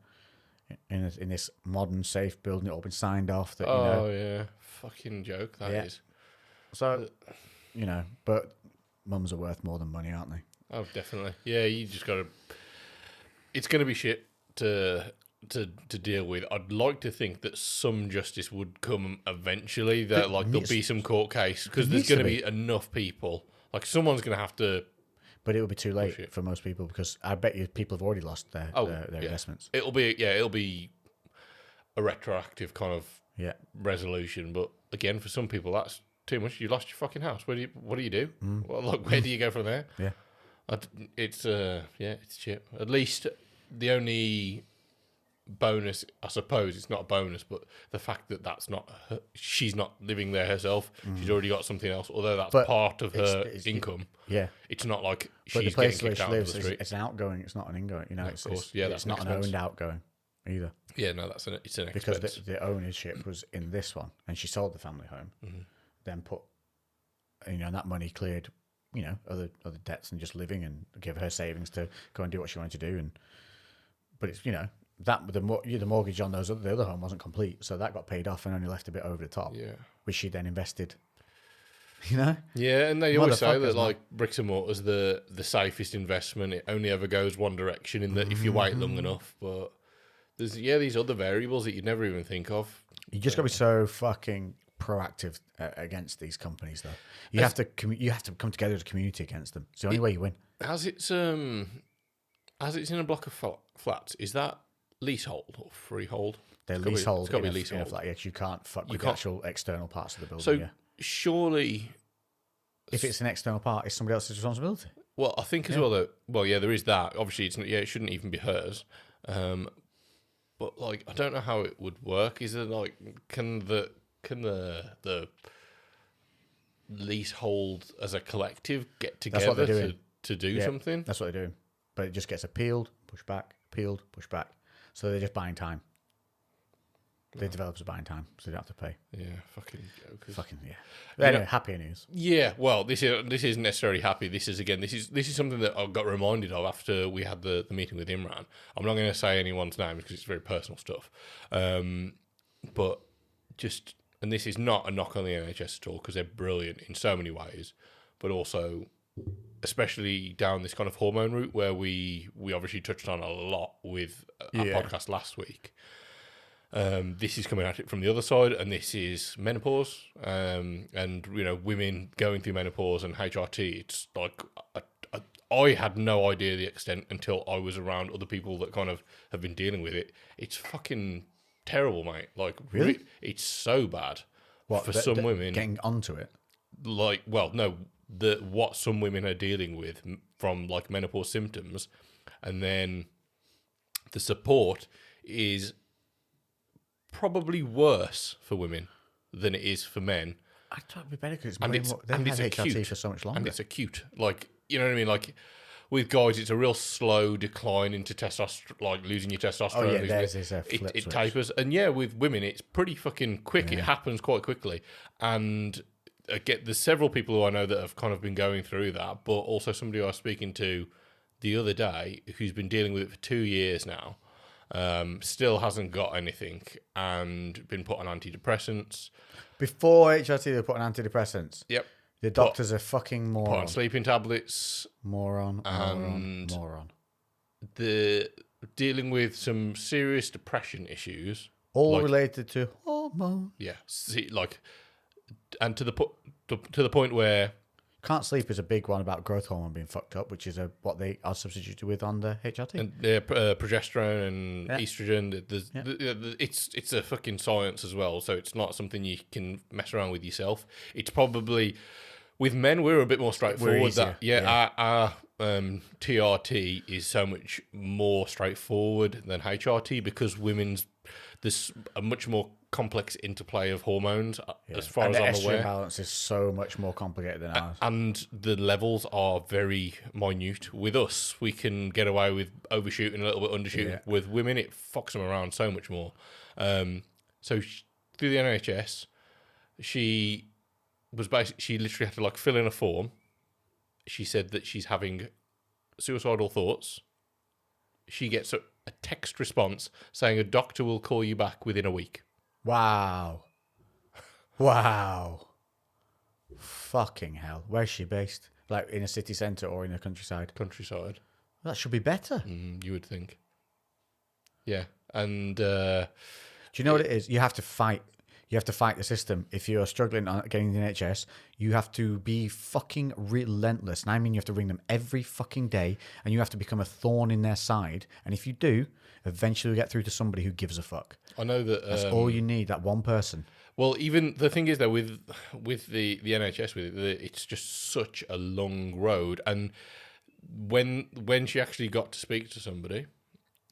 in this modern, safe building. It all been signed off. That yeah. Fucking joke, that is. So, but mums are worth more than money, aren't they? Oh, definitely. Yeah, you just got to... It's going to be shit to deal with. I'd like to think that some justice would come eventually, that there'll be some court case, because there's going to be enough people. Like, someone's going to have to... But it will be too late for most people, because I bet you people have already lost their investments. It'll be a retroactive kind of resolution, but again, for some people, that's too much. You lost your fucking house. What do you do? Well, where do you go from there? Yeah. It's shit. At least the only bonus, I suppose it's not a bonus, but the fact that that's not her, she's not living there herself. She's already got something else, although that's part of her income. Yeah, it's not like but she's the place getting where kicked she out lives of the street. it's an outgoing. It's not an ingoing. Of course. That's not an owned outgoing either. Yeah, no, it's an expense. Because the ownership was in this one, and she sold the family home, then put, that money cleared, other debts and just living, and give her savings to go and do what she wanted to do. But it's that the mortgage on the other home wasn't complete, so that got paid off and only left a bit over the top. Yeah, which she then invested. Yeah, and they always say that like bricks and mortar's the safest investment. It only ever goes one direction, in that if you wait long enough. But there's these other variables that you'd never even think of. You just got to be so fucking proactive against these companies, though. You have to come together as a community against them. It's the only way you win. As it's in a block of flats, is that leasehold or freehold? They're leasehold. It's got to be leasehold. In a flat, yeah, 'cause you can't fuck with the actual external parts of the building. So surely, if it's an external part, it's somebody else's responsibility. Well, I think as well that there is that. Obviously, it shouldn't even be hers. But like, I don't know how it would work. Is it like can the leasehold as a collective get together to do something? That's what they're doing. but it just gets peeled, push back, peeled, push back. So they're just buying time. The developers are buying time, so they don't have to pay. Yeah, fucking jokers. Fucking yeah. But anyway, happier news. Yeah, well, this isn't necessarily happy. This is something that I got reminded of after we had the meeting with Imran. I'm not going to say anyone's name because it's very personal stuff. But just, and this is not a knock on the NHS at all because they're brilliant in so many ways, but also, especially down this kind of hormone route where we obviously touched on a lot with our podcast last week. This is coming at it from the other side, and this is menopause, and women going through menopause and HRT. It's like I had no idea the extent until I was around other people that kind of have been dealing with it. It's fucking terrible, mate. Like, really, it's so bad. What for some women getting onto it? Like, well, no, what some women are dealing with from like menopause symptoms, and then the support is probably worse for women than it is for men. I thought it'd be better because they've had HRT for so much longer. And it's acute. Like, you know what I mean? Like, with guys, it's a real slow decline into testosterone, like losing your testosterone. Oh, yeah, there's a flip it switch. tapers. And yeah, with women, it's pretty fucking quick. It happens quite quickly. And again, there's several people who I know that have kind of been going through that, but also somebody I was speaking to the other day who's been dealing with it for 2 years now. Still hasn't got anything and been put on antidepressants. Before HRT, they put on antidepressants. Yep. The doctors are fucking moron. Put on sleeping tablets. Moron. The dealing with some serious depression issues. All related to hormones. Yeah. And to the point where can't sleep is a big one about growth hormone being fucked up, which is what they are substituted with on the HRT. And progesterone and estrogen. It's a fucking science as well, so it's not something you can mess around with yourself. It's probably, with men, we're a bit more straightforward. Our TRT is so much more straightforward than HRT because there's a much more complex interplay of hormones as far as I'm aware. The estrogen balance is so much more complicated than ours. And the levels are very minute. With us, we can get away with overshooting, a little bit undershooting. Yeah. With women, it fucks them around so much more. So through the NHS, she literally had to like fill in a form. She said that she's having suicidal thoughts. She gets a text response saying a doctor will call you back within a week. Wow. Fucking hell. Where's she based? Like in a city centre or in a countryside? Countryside. That should be better. You would think. Yeah. And do you know what it is? You have to fight. You have to fight the system. If you're struggling on getting the NHS, you have to be fucking relentless. And I mean, you have to ring them every fucking day and you have to become a thorn in their side. And if you do, eventually you'll get through to somebody who gives a fuck. I know that... That's all you need, that one person. Well, even the thing is, though, with the NHS, it's just such a long road. And when she actually got to speak to somebody...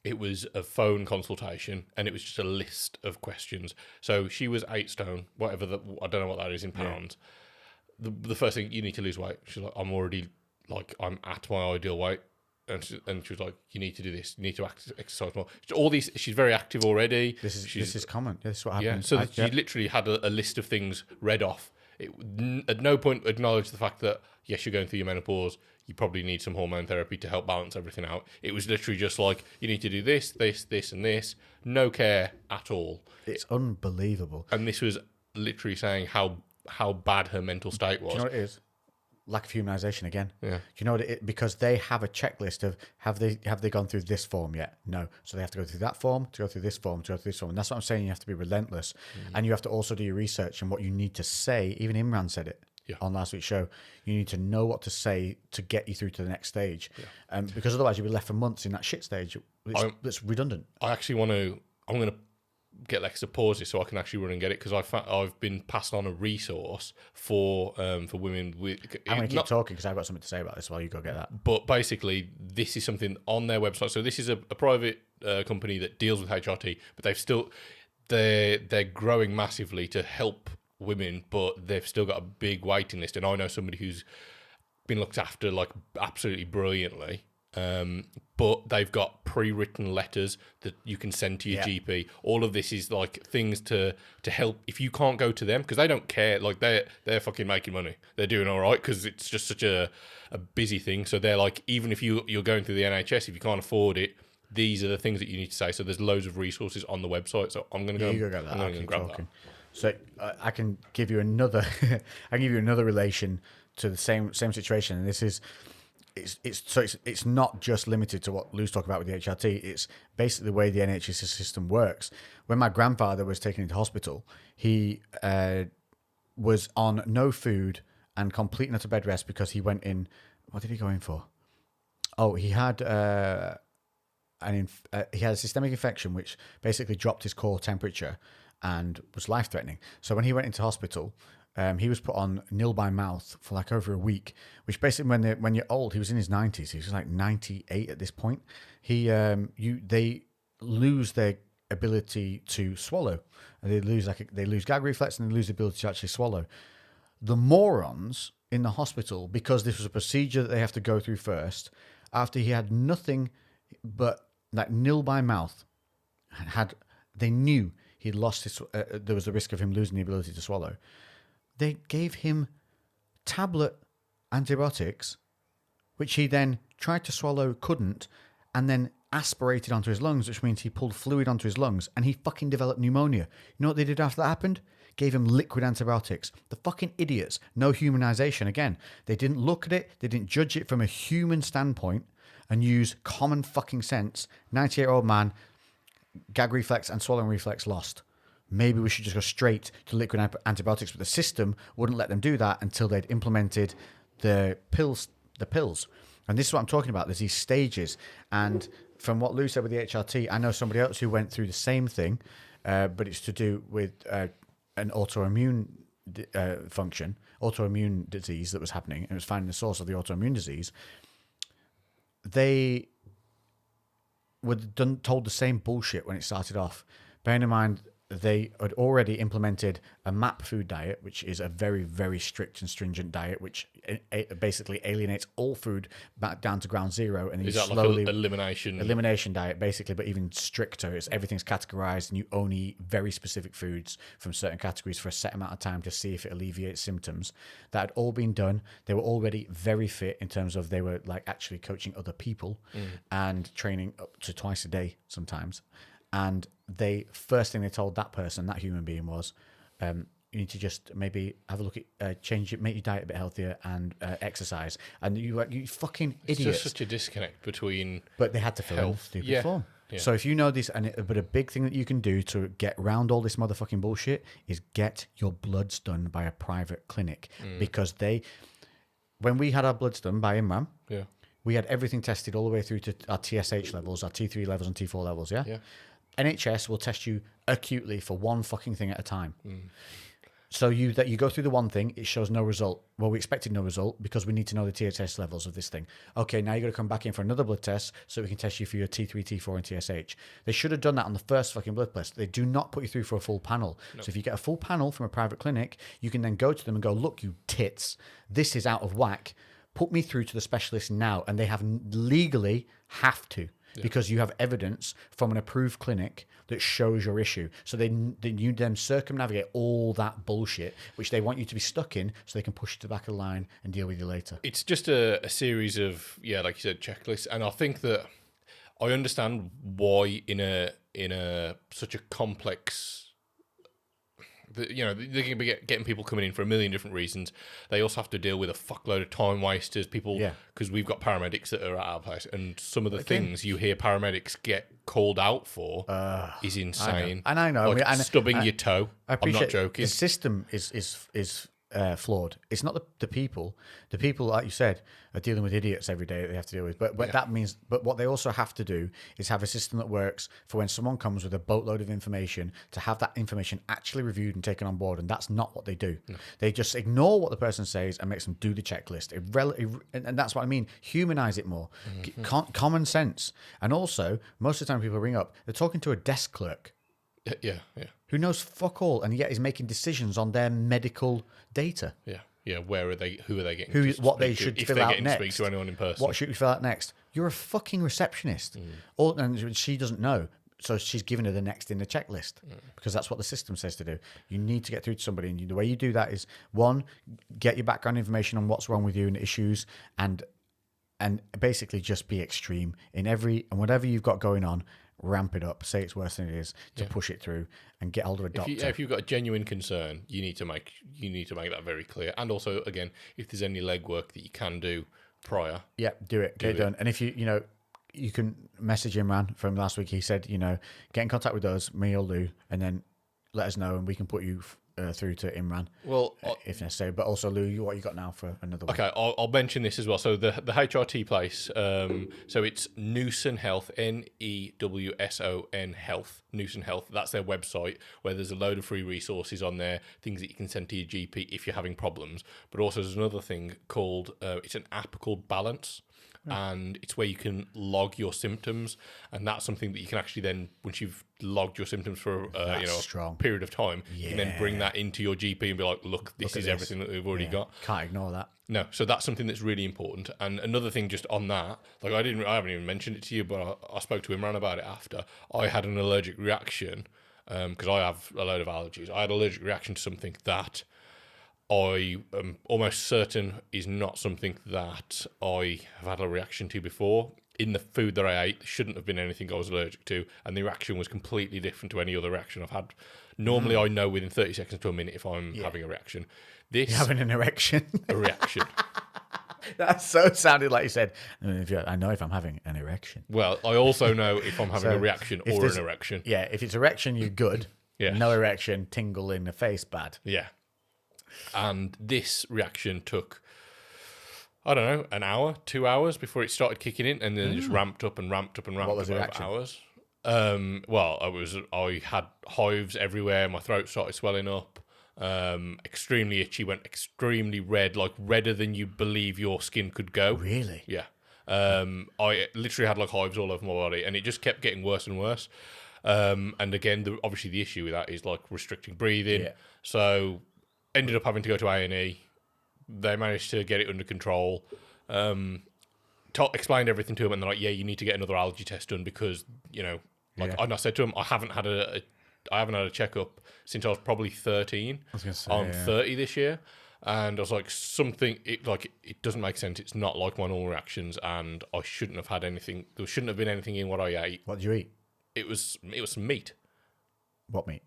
It was a phone consultation, and it was just a list of questions. So she was 8 stone, whatever. I don't know what that is in pounds. Yeah. The first thing, you need to lose weight. She's like, I'm already I'm at my ideal weight, and she was like, you need to do this. You need to exercise more. All these, she's very active already. This is common. This is what happens. Yeah. So she literally had a list of things read off. It at no point acknowledged the fact that yes, you're going through your menopause. You probably need some hormone therapy to help balance everything out. It was literally just like, you need to do this, this, this, and this. No care at all. It's unbelievable. And this was literally saying how bad her mental state was. Do you know what it is? Lack of humanisation again. Yeah. Do you know what it is? Because they have a checklist of have they gone through this form yet? No. So they have to go through that form, to go through this form, to go through this form. And that's what I'm saying. You have to be relentless. And you have to also do your research and what you need to say. Even Imran said it. Yeah. On last week's show, you need to know what to say to get you through to the next stage, because otherwise you'll be left for months in that shit stage. It's redundant. I'm going to get Lex to pause this so I can actually run and get it because I've been passed on a resource for women with. I'm going to keep talking because I've got something to say about this while you go get that. But basically, this is something on their website. So this is a private company that deals with HRT, but they're growing massively to help women, but they've still got a big waiting list. And I know somebody who's been looked after like absolutely brilliantly, But they've got pre-written letters that you can send to your GP. All of this is like things to help if you can't go to them, because they don't care. Like they're fucking making money. They're doing all right because it's just such a busy thing. So they're like, even if you're going through the NHS, if you can't afford it, these are the things that you need to say. So there's loads of resources on the website. So I'm going to go. You go get that. I'm going to grab that. So I can give you another. I can give you another relation to the same situation, and this is. It's not just limited to what Lou's talking about with the HRT. It's basically the way the NHS system works. When my grandfather was taken into hospital, he was on no food and complete and utter bed rest because he went in. What did he go in for? Oh, he had he had a systemic infection which basically dropped his core temperature and was life-threatening. So when he went into hospital, he was put on nil by mouth for like over a week, which basically when you're old, he was in his 90s. He was like 98 at this point. They lose their ability to swallow. They lose gag reflex and they lose the ability to actually swallow. The morons in the hospital, because this was a procedure that they have to go through first, after he had nothing but like nil by mouth, they knew he'd lost his. There was a risk of him losing the ability to swallow. They gave him tablet antibiotics, which he then tried to swallow, couldn't, and then aspirated onto his lungs, which means he pulled fluid onto his lungs, and he fucking developed pneumonia. You know what they did after that happened? Gave him liquid antibiotics. The fucking idiots. No humanization. Again, they didn't look at it. They didn't judge it from a human standpoint and use common fucking sense. 98-year-old man, gag reflex and swallowing reflex lost. Maybe we should just go straight to liquid antibiotics, but the system wouldn't let them do that until they'd implemented the pills. And this is what I'm talking about. There's these stages. And from what Lou said with the HRT, I know somebody else who went through the same thing, but it's to do with an autoimmune autoimmune disease that was happening. And it was finding the source of the autoimmune disease. They were told the same bullshit when it started off. Bearing in mind, they had already implemented a MAP food diet, which is a very, very strict and stringent diet, which basically alienates all food back down to ground zero. And is that slowly like an elimination diet, basically, but even stricter. Everything's categorized, and you only eat very specific foods from certain categories for a set amount of time to see if it alleviates symptoms. That had all been done. They were already very fit in terms of they were like actually coaching other people and training up to twice a day sometimes. And first thing they told that person, that human being, was you need to just maybe have a look at change it, make your diet a bit healthier, and exercise. And you fucking idiots. It's just such a disconnect between. But they had to fill in stupid form. Yeah. So if you know this, but a big thing that you can do to get around all this motherfucking bullshit is get your bloods done by a private clinic, because when we had our bloods done by Imran, we had everything tested all the way through to our TSH levels, our T3 levels, and T4 levels. Yeah. NHS will test you acutely for one fucking thing at a time. So you go through the one thing, it shows no result. Well, we expected no result because we need to know the TSH levels of this thing. Okay, now you got to come back in for another blood test so we can test you for your T3, T4, and TSH. They should have done that on the first fucking blood test. They do not put you through for a full panel. No. So if you get a full panel from a private clinic, you can then go to them and go, look, you tits, this is out of whack. Put me through to the specialist now. And they legally have to. Because you have evidence from an approved clinic that shows your issue. So you then circumnavigate all that bullshit, which they want you to be stuck in so they can push you to the back of the line and deal with you later. It's just a series of, like you said, checklists. And I think that I understand why in a such a complex... they can be getting people coming in for a million different reasons. They also have to deal with a fuckload of time wasters, people, because we've got paramedics that are at our place, and some of the things you hear paramedics get called out for is insane. I know. Like stubbing your toe. I'm not joking. The system is flawed. It's not the people. The people, like you said, are dealing with idiots every day that they have to deal with. But that means, but what they also have to do is have a system that works for when someone comes with a boatload of information, to have that information actually reviewed and taken on board. And that's not what they do. No. They just ignore what the person says and makes them do the checklist. And that's what I mean. Humanize it more. Common sense. And also, most of the time people ring up, they're talking to a desk clerk. Who knows fuck all, and yet is making decisions on their medical data. Where are they? Who are they getting? What they should if fill they're out getting next? To speak to anyone in person. What should we fill out next? You're a fucking receptionist. And she doesn't know. So she's given her the next in the checklist because that's what the system says to do. You need to get through to somebody. And the way you do that is, one, get your background information on what's wrong with you and issues, and basically just be extreme in whatever you've got going on. Ramp it up, say it's worse than it is, to push it through and get hold of a doctor. If you've got a genuine concern, you need to make that very clear. And also, again, if there's any legwork that you can do prior, do it, get it done. And if you can message Imran from last week. He said, get in contact with us, me or Lou, and then let us know, and we can put you through to Imran, well, if necessary. But also, Lou, what you got now for another one? Okay, I'll mention this as well. So the HRT place, so it's Newson Health, Newson Health, Newson Health. That's their website, where there's a load of free resources on there, things that you can send to your GP if you're having problems. But also there's another thing called, it's an app called Balance. And it's where you can log your symptoms, and that's something that you can actually then, once you've logged your symptoms for a period of time, you can then bring that into your GP and be like, look, this is everything that we've already got. Can't ignore that. No, so that's something that's really important. And another thing, just on that, like I haven't even mentioned it to you, but I spoke to Imran about it after. I had an allergic reaction because I have a load of allergies. I had an allergic reaction to something that I am almost certain is not something that I have had a reaction to before. In the food that I ate, there shouldn't have been anything I was allergic to, and the reaction was completely different to any other reaction I've had. Normally, I know within 30 seconds to a minute if I'm having a reaction. You're having an erection? A reaction. That so sounded like you said, I know if I'm having an erection. Well, I also know if I'm having a reaction or an erection. Yeah, if it's erection, you're good. No erection, tingle in the face, bad. Yeah. And this reaction took, I don't know, an hour, 2 hours before it started kicking in, and then just ramped up and ramped up and ramped up over hours. I had hives everywhere. My throat started swelling up. Extremely itchy, went extremely red, like redder than you believe your skin could go. Really? Yeah. I literally had like hives all over my body, and it just kept getting worse and worse. And again, obviously the issue with that is like restricting breathing. Yeah. So ended up having to go to A&E. They managed to get it under control. Explained everything to them, and they're like, "Yeah, you need to get another allergy test done because and I said to them, I haven't had a checkup since I was probably 13. I was gonna say, I'm 30 this year, and I was like, it doesn't make sense. It's not like my normal reactions, and I shouldn't have had anything. There shouldn't have been anything in what I ate. What did you eat? It was some meat. What meat?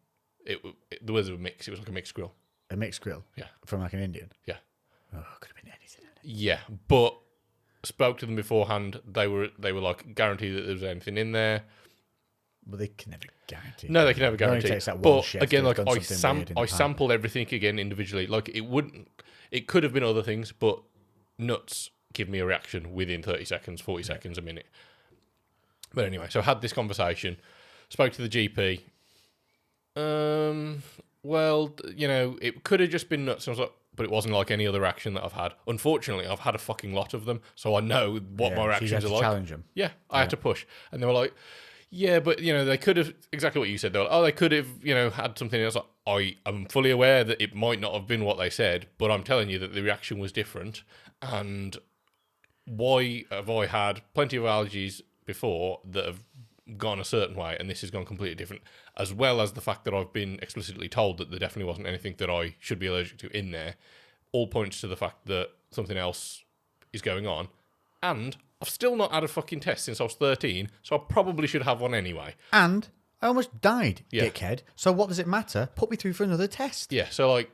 There was a mix. It was like a mixed grill. A mixed grill? Yeah. From like an Indian? Yeah. Oh, could have been anything. Yeah, but spoke to them beforehand. They were like guaranteed that there was anything in there. Well, they can never guarantee. No, they can never guarantee. But again, like I sampled everything again individually. Like it could have been other things, but nuts give me a reaction within 30 seconds, 40 seconds, a minute. But anyway, so I had this conversation, spoke to the GP. Well, it could have just been nuts. And I was like, but it wasn't like any other reaction that I've had. Unfortunately, I've had a fucking lot of them, so I know what my reactions are like. Challenge them. Yeah, I had to push, and they were like, "Yeah, but they could have exactly what you said. They were like, they could have had something else." I am fully aware that it might not have been what they said, but I'm telling you that the reaction was different. And why have I had plenty of allergies before that have gone a certain way, and this has gone completely different, as well as the fact that I've been explicitly told that there definitely wasn't anything that I should be allergic to in there, all points to the fact that something else is going on. And I've still not had a fucking test since I was 13, so I probably should have one anyway. And I almost died, dickhead. So what does it matter? Put me through for another test. Yeah, so like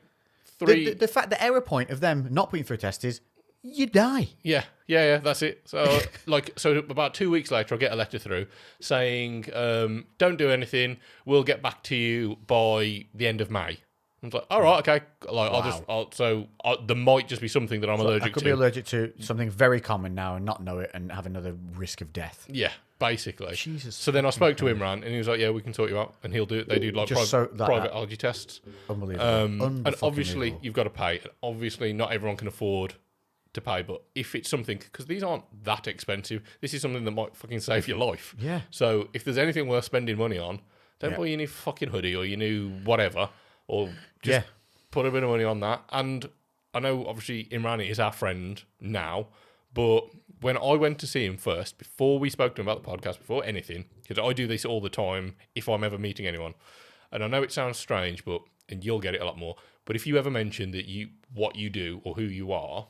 the fact, the error point of them not putting through a test is you die. Yeah, that's it. So so about 2 weeks later, I get a letter through saying, don't do anything. We'll get back to you by the end of May. I was like, all right, okay. Like, there might just be something that I'm allergic to. I could be allergic to something very common now and not know it and have another risk of death. Yeah, basically. Jesus. So then I spoke to Imran, and he was like, yeah, we can sort you out. And he'll do it. They do like private allergy tests. Unbelievable. And obviously, you've got to pay. And obviously, not everyone can afford to pay, but if it's something, because these aren't that expensive, this is something that might fucking save your life. Yeah. So if there's anything worth spending money on, don't buy your new fucking hoodie or your new whatever, or just put a bit of money on that. And I know obviously Imran is our friend now, but when I went to see him first, before we spoke to him about the podcast, before anything, because I do this all the time if I'm ever meeting anyone, and I know it sounds strange, and you'll get it a lot more, but if you ever mention that what you do or who you are,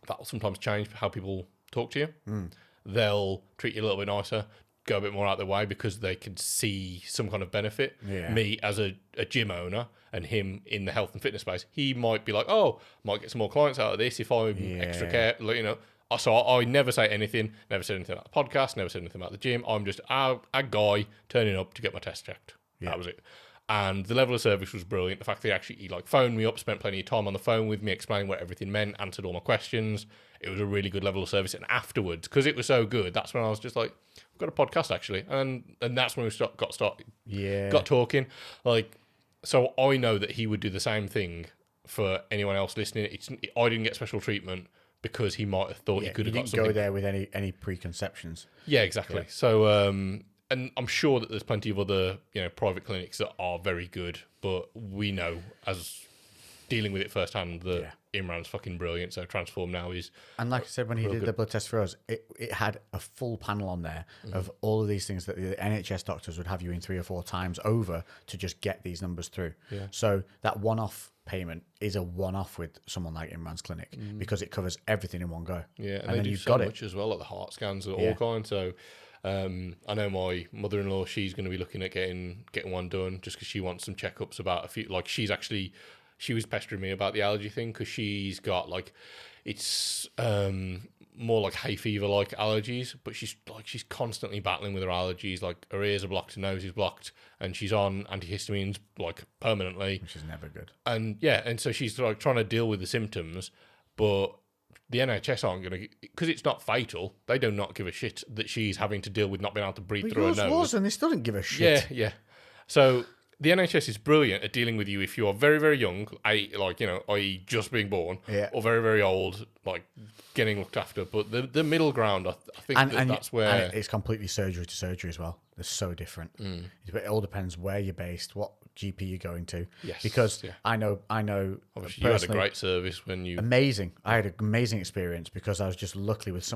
that will sometimes change how people talk to you. They'll treat you a little bit nicer, go a bit more out of their way because they can see some kind of benefit. Yeah. Me as a gym owner and him in the health and fitness space, he might be like, oh, might get some more clients out of this if I'm extra care, you know. So I never say anything, never said anything about the podcast, never said anything about the gym. I'm just a guy turning up to get my test checked. That was it. And the level of service was brilliant. The fact that he like phoned me up, spent plenty of time on the phone with me, explaining what everything meant, answered all my questions. It was a really good level of service. And afterwards, because it was so good, that's when I was just like, I've got a podcast actually. And that's when we got started. Yeah. Got talking. Like, so I know that he would do the same thing for anyone else listening. I didn't get special treatment because he might have thought he could have got something. Go there with any preconceptions. Yeah, exactly. Yeah. So, and I'm sure that there's plenty of other, private clinics that are very good, but we know as dealing with it firsthand that Imran's fucking brilliant. So Transform now is. And like I said, when he did the blood test for us, it had a full panel on there of all of these things that the NHS doctors would have you in 3 or 4 times over to just get these numbers through. Yeah. So that one-off payment is a one-off with someone like Imran's clinic because it covers everything in one go. Yeah, and they do so much as well, like the heart scans are all kinds. So. I know my mother-in-law, she's going to be looking at getting one done just because she wants some checkups about a few, like she was pestering me about the allergy thing because she's got it's more like hay fever like allergies, but she's constantly battling with her allergies, like her ears are blocked, her nose is blocked, and she's on antihistamines like permanently, which is never good. And so she's like trying to deal with the symptoms, but the NHS aren't going to, because it's not fatal, they do not give a shit that she's having to deal with not being able to breathe through her nose. Was, and they still didn't give a shit. Yeah. So the NHS is brilliant at dealing with you if you are very, very young, i.e. just being born, or very, very old, like getting looked after. But the middle ground, I think that's where... And it's completely surgery to surgery as well. They're so different. It all depends where you're based, what GP you're going to. Yes. Because I know. Obviously, you had a great service when you. Amazing. I had an amazing experience because I was just lucky with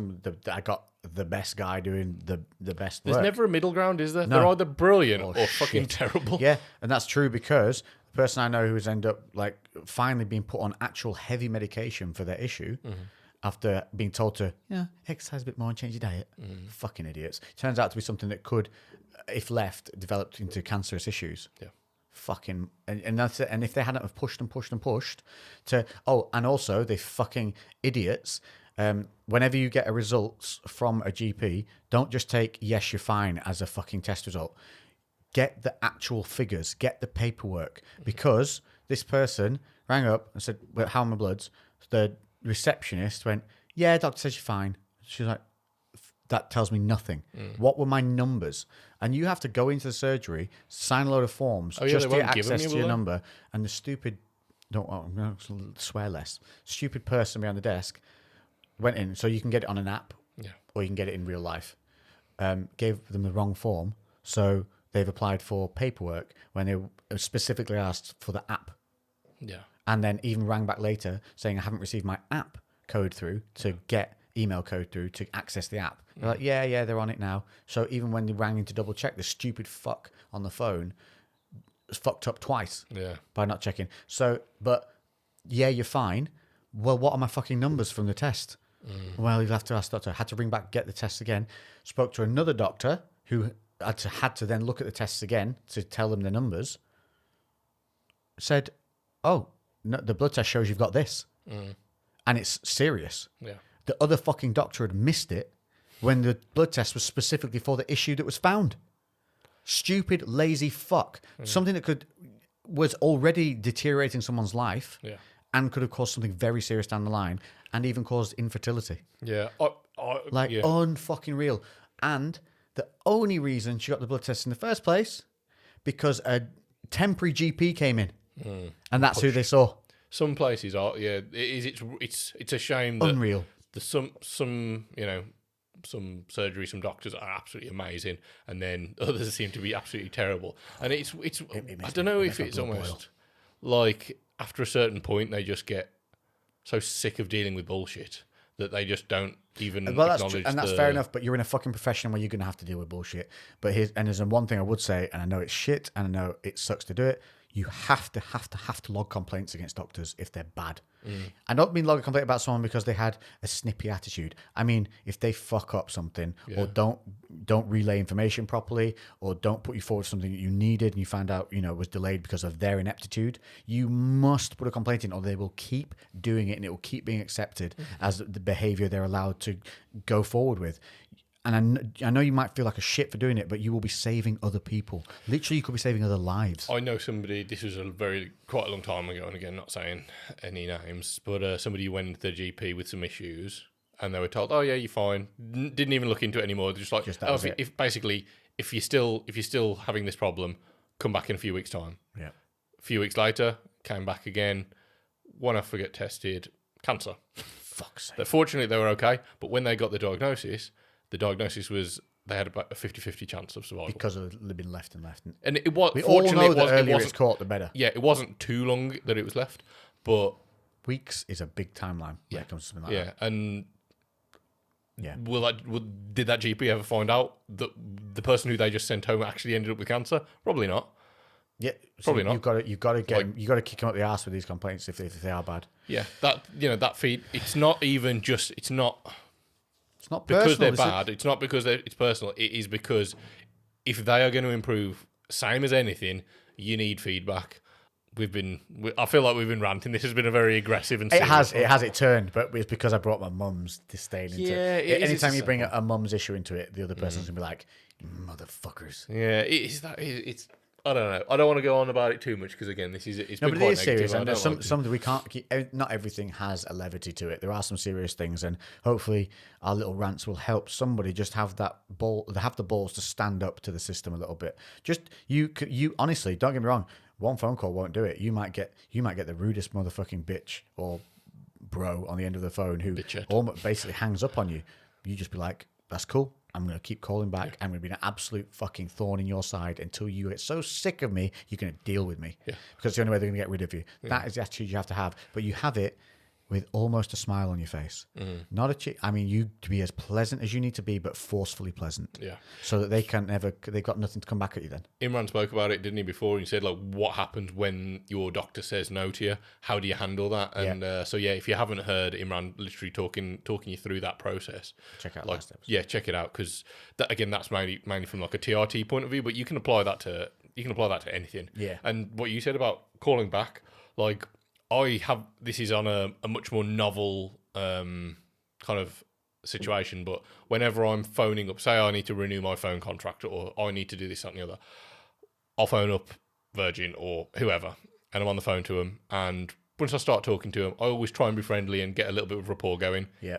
I got the best guy doing the best There's work. never a middle ground, is there? No. They're either brilliant or fucking terrible. Yeah, and that's true because the person I know who's ended up like finally being put on actual heavy medication for their issue. After being told to exercise a bit more and change your diet. Fucking idiots. Turns out to be something that could, if left, develop into cancerous issues. Yeah. Fucking and that's it. And if they hadn't have pushed to and also they fucking idiots. Whenever you get a results from a GP, don't just take yes you're fine as a fucking test result. Get the actual figures, get the paperwork, because this person rang up and said, "Well, how are my bloods?" The receptionist went, "Yeah, doctor says you're fine." She's like, "That tells me nothing. What were my numbers?" And you have to go into the surgery, sign a load of forms just to get access to your number. And the stupid, swear less, stupid person behind the desk went in, so you can get it on an app, or you can get it in real life. Gave them the wrong form, so they've applied for paperwork when they specifically asked for the app. Yeah. And then even rang back later saying I haven't received my app code through to get email code through to access the app. They're like, yeah, they're on it now. So even when they rang in to double check, the stupid fuck on the phone fucked up twice by not checking. So, but you're fine. Well, what are my fucking numbers from the test? Well, you'll have to ask the doctor. Had to ring back, get the tests again. Spoke to another doctor who had to then look at the tests again to tell them the numbers. Said, "Oh, no, the blood test shows you've got this." And it's serious. Yeah. The other fucking doctor had missed it when the blood test was specifically for the issue that was found. Stupid, lazy fuck. Something that was already deteriorating someone's life and could have caused something very serious down the line and even caused infertility. Yeah. Unfucking real. And the only reason she got the blood test in the first place, because a temporary GP came in. And that's who they saw. Some places are, it's a shame that unreal. There's some surgery, some doctors are absolutely amazing, and then others seem to be absolutely terrible. And it's I don't know if it's almost like after a certain point they just get so sick of dealing with bullshit that they just don't even Well, acknowledge that's fair enough. But you're in a fucking profession where you're going to have to deal with bullshit. But there's one thing I would say, and I know it's shit, and I know it sucks to do it. You have to log complaints against doctors if they're bad. I don't mean log a complaint about someone because they had a snippy attitude. I mean if they fuck up something or don't relay information properly or don't put you forward something that you needed and you found out was delayed because of their ineptitude. You must put a complaint in, or they will keep doing it and it will keep being accepted as the behavior they're allowed to go forward with. And I know you might feel like a shit for doing it, but you will be saving other people. Literally, you could be saving other lives. I know somebody, this was quite a long time ago, and again, not saying any names, but somebody went into the GP with some issues, and they were told, oh yeah, you're fine. Didn't even look into it anymore. They're just like, if you're still having this problem, come back in a few weeks' time. Yeah. A few weeks later, came back again, one off to get tested, cancer. Fuck's sake. But fortunately, they were okay, but when they got the diagnosis was they had about a 50-50 chance of survival. Because of living left. And it was, we all know that the earlier it's caught, the better. Yeah, it wasn't too long that it was left, but... Weeks is a big timeline when it comes to something like that. And did that GP ever find out that the person who they just sent home actually ended up with cancer? Probably not. Yeah, probably not. You've got to kick them up the arse with these complaints if they are bad. Yeah, that feed. It's not even just. It's not personal, because they're bad. It's not because it's personal. It is because if they are going to improve, same as anything, you need feedback. I feel like we've been ranting. This has been a very aggressive and serious it turned, but it's because I brought my mum's disdain into it. Anytime you bring a mum's issue into it, the other person's gonna be like, motherfuckers. Yeah, it's. I don't know. I don't want to go on about it too much because again, it's been quite negative. Serious, and there's some that we can't keep. Not everything has a levity to it. There are some serious things, and hopefully our little rants will help somebody just have the balls to stand up to the system a little bit. Just you honestly, don't get me wrong. One phone call won't do it. You might get the rudest motherfucking bitch or bro on the end of the phone who almost basically hangs up on you. You just be like, that's cool. I'm going to keep calling back. Yeah. I'm going to be an absolute fucking thorn in your side until you get so sick of me, you're going to deal with me. Yeah. Because it's the only way they're going to get rid of you. Yeah. That is the attitude you have to have. But you have it with almost a smile on your face. You to be as pleasant as you need to be, but forcefully pleasant. Yeah. So that they've got nothing to come back at you then. Imran spoke about it, didn't he, before? He said, like, what happens when your doctor says no to you? How do you handle that? And if you haven't heard Imran literally talking you through that process, check out last episode. Yeah, check it out, because that's mainly from like a TRT point of view, but you can apply that to anything. Yeah. And what you said about calling back, like, this is on a much more novel kind of situation, but whenever I'm phoning up, say I need to renew my phone contract or I need to do this, that and the other, I'll phone up Virgin or whoever and I'm on the phone to them, and once I start talking to them, I always try and be friendly and get a little bit of rapport going. Yeah.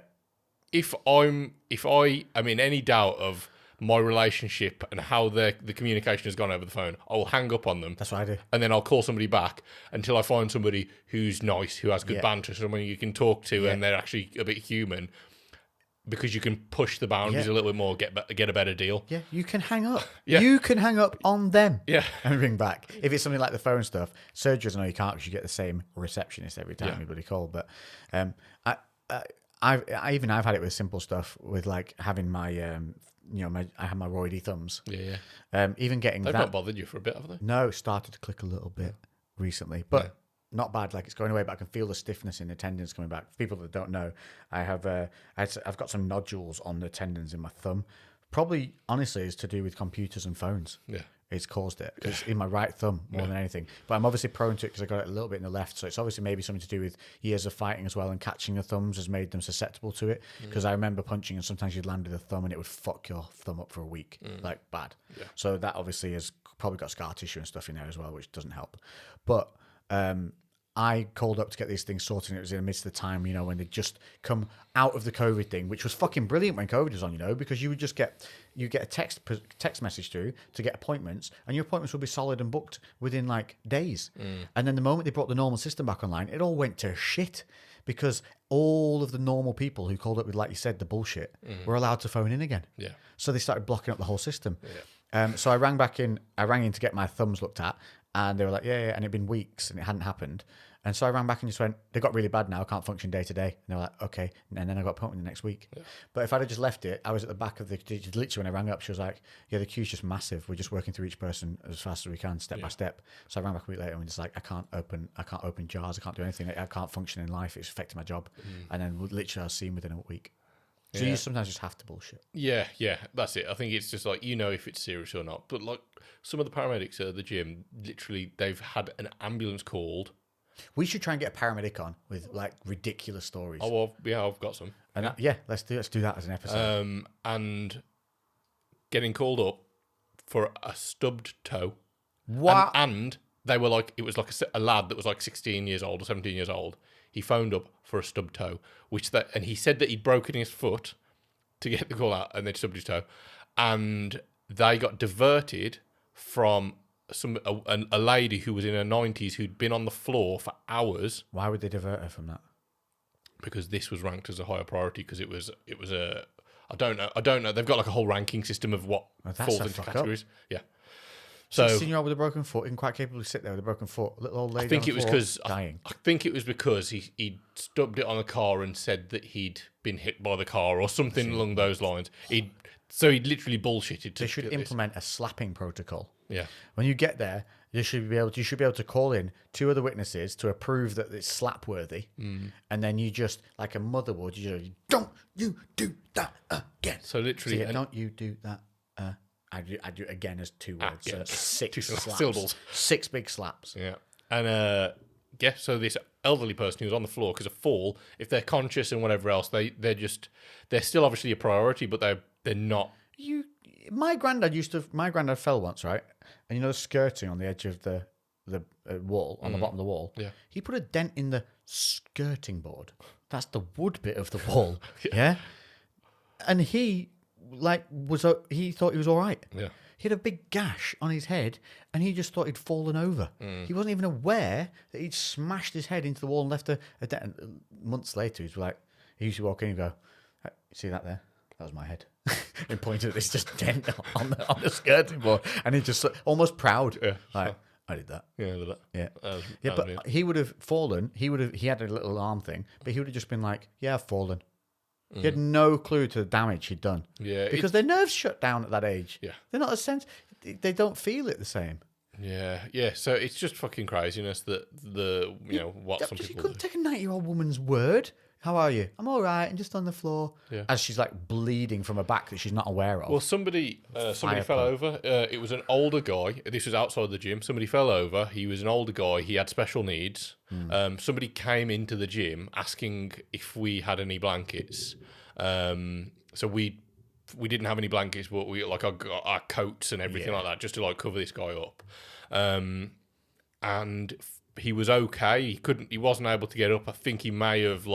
If I'm in any doubt of my relationship and how the communication has gone over the phone, I'll hang up on them. That's what I do. And then I'll call somebody back until I find somebody who's nice, who has good banter, someone you can talk to and they're actually a bit human, because you can push the boundaries a little bit more, get a better deal. Yeah, you can hang up. You can hang up on them and ring back. If it's something like the phone stuff, surgeries, I know you can't because you get the same receptionist every time anybody call. But I've had it with simple stuff, with like having my... I have my roidy thumbs. Yeah. Even getting They've not bothered you for a bit, have they? No, started to click a little bit recently, but not bad. Like, it's going away, but I can feel the stiffness in the tendons coming back. For people that don't know, I've got some nodules on the tendons in my thumb. Probably, honestly, is to do with computers and phones. Yeah. It's caused it. It's in my right thumb more than anything. But I'm obviously prone to it because I got it a little bit in the left. So it's obviously maybe something to do with years of fighting as well, and catching the thumbs has made them susceptible to it. Because I remember punching and sometimes you'd land with a thumb and it would fuck your thumb up for a week. Like, bad. Yeah. So that obviously has probably got scar tissue and stuff in there as well, which doesn't help. But I called up to get these things sorted, and it was in the midst of the time, when they just come out of the COVID thing, which was fucking brilliant when COVID was on, because you would just get a text message through to get appointments, and your appointments would be solid and booked within like days. And then the moment they brought the normal system back online, it all went to shit, because all of the normal people who called up with, like you said, the bullshit, were allowed to phone in again. Yeah. So they started blocking up the whole system. Yeah. So I rang in to get my thumbs looked at, and they were like, yeah, and it'd been weeks and it hadn't happened. And so I ran back and just went, they got really bad now, I can't function day to day. And they were like, okay. And then I got appointment the next week. Yeah. But if I'd have just left it, I was at the back of the, literally when I rang up, she was like, yeah, the queue's just massive. We're just working through each person as fast as we can, step by step. So I ran back a week later and was just like, I can't open jars, I can't do anything. I can't function in life. It's affecting my job. And then literally I was seen within a week. So you sometimes just have to bullshit. Yeah, that's it. I think it's just like, if it's serious or not. But like some of the paramedics at the gym, literally, they've had an ambulance called. We should try and get a paramedic on with like ridiculous stories. Oh, well, yeah, I've got some. And let's do that as an episode. And getting called up for a stubbed toe. What? And they were like, it was like a lad that was like 16 years old or 17 years old. He phoned up for a stubbed toe, and he said that he'd broken his foot to get the call out, and they'd stubbed his toe, and they got diverted from a lady who was in her 90s who'd been on the floor for hours. Why would they divert her from that? Because this was ranked as a higher priority because it was a I don't know. They've got like a whole ranking system of what falls into categories. Up. Yeah. So 16-year-old with a broken foot, and quite capable to sit there with a broken foot. Little old lady. I think it was because dying. I think it was because he stubbed it on a car and said that he'd been hit by the car or something along those lines. He'd literally bullshitted. They should implement a slapping protocol. Yeah. When you get there, you should be able to call in 2 other witnesses to approve that it's slap worthy, and then you just like a mother would. You don't you do that again. So literally, don't you do that. I do it again as 2 words. So 6 slaps. Syllables. 6 big slaps. Yeah. And so this elderly person who was on the floor because of fall, if they're conscious and whatever else, they're still obviously a priority, but they're not. My granddad fell once, right? And the skirting on the edge of the wall, on the bottom of the wall. Yeah. He put a dent in the skirting board. That's the wood bit of the wall. yeah. And he he thought he was all right. Yeah. He had a big gash on his head, and he just thought he'd fallen over. He wasn't even aware that he'd smashed his head into the wall and left a dent. Months later, he used to walk in and go, "See that there? That was my head." And pointed at this just dent on the skirting board, and he just almost proud. Yeah. I did that. Yeah, I did that. Yeah. But he would have fallen. He had a little arm thing, but he would have just been like, "Yeah, I've fallen." He had no clue to the damage he'd done. Yeah, because their nerves shut down at that age. Yeah, they're not they don't feel it the same. Yeah. So it's just fucking craziness that what some people. You couldn't take a 90-year-old woman's word. How are you? I'm all right. I'm just on the floor. Yeah. As she's like bleeding from her back that she's not aware of. Well, somebody fell over. It was an older guy. This was outside the gym. Somebody fell over. He was an older guy. He had special needs. Somebody came into the gym asking if we had any blankets. So we didn't have any blankets, but we got our coats and everything like that just to cover this guy up. And he was okay. He wasn't able to get up. I think he may have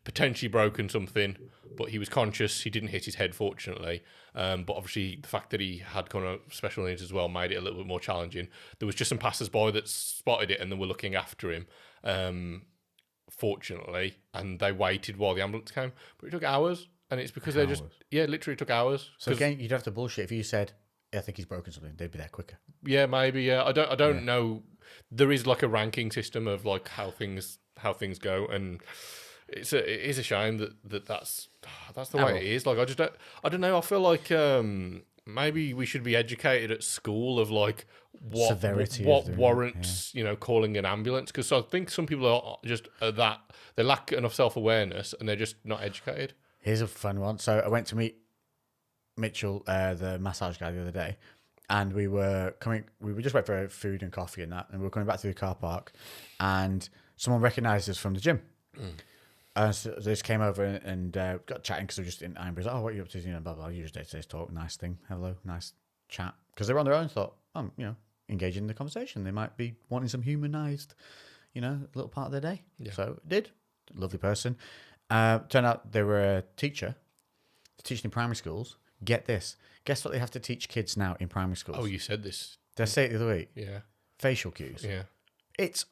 potentially broken something, but he was conscious. He didn't hit his head, fortunately. But obviously, the fact that he had kind of special needs as well made it a little bit more challenging. There was just some passers-by that spotted it and then were looking after him, fortunately, and they waited while the ambulance came. But it took hours, and it's because literally took hours. So again, you'd have to bullshit if you said, I think he's broken something. They'd be there quicker. Yeah, maybe. Yeah, I don't know. There is a ranking system of how things go, and it is a shame that's the way it is. I don't know. I feel like maybe we should be educated at school of what severity what warrants calling an ambulance, because I think some people are just they lack enough self-awareness and they're just not educated. Here's a fun one. So I went to meet Mitchell, the massage guy, the other day, and we were just waiting for food and coffee and that, and we were coming back through the car park, and someone recognised us from the gym. So they just came over and got chatting because we were just in Ironbridge. Oh, what are you up to? Blah blah. Use day-to-day talk. Nice thing. Hello, nice chat. Because they were on their own. Thought, engaging in the conversation. They might be wanting some humanised, little part of their day. Yeah. So did. Lovely person. Turned out they were a teacher, teaching in primary schools. Get this. Guess what they have to teach kids now in primary schools? Oh, you said this. Did I say it the other week? Yeah. Facial cues. Yeah. It's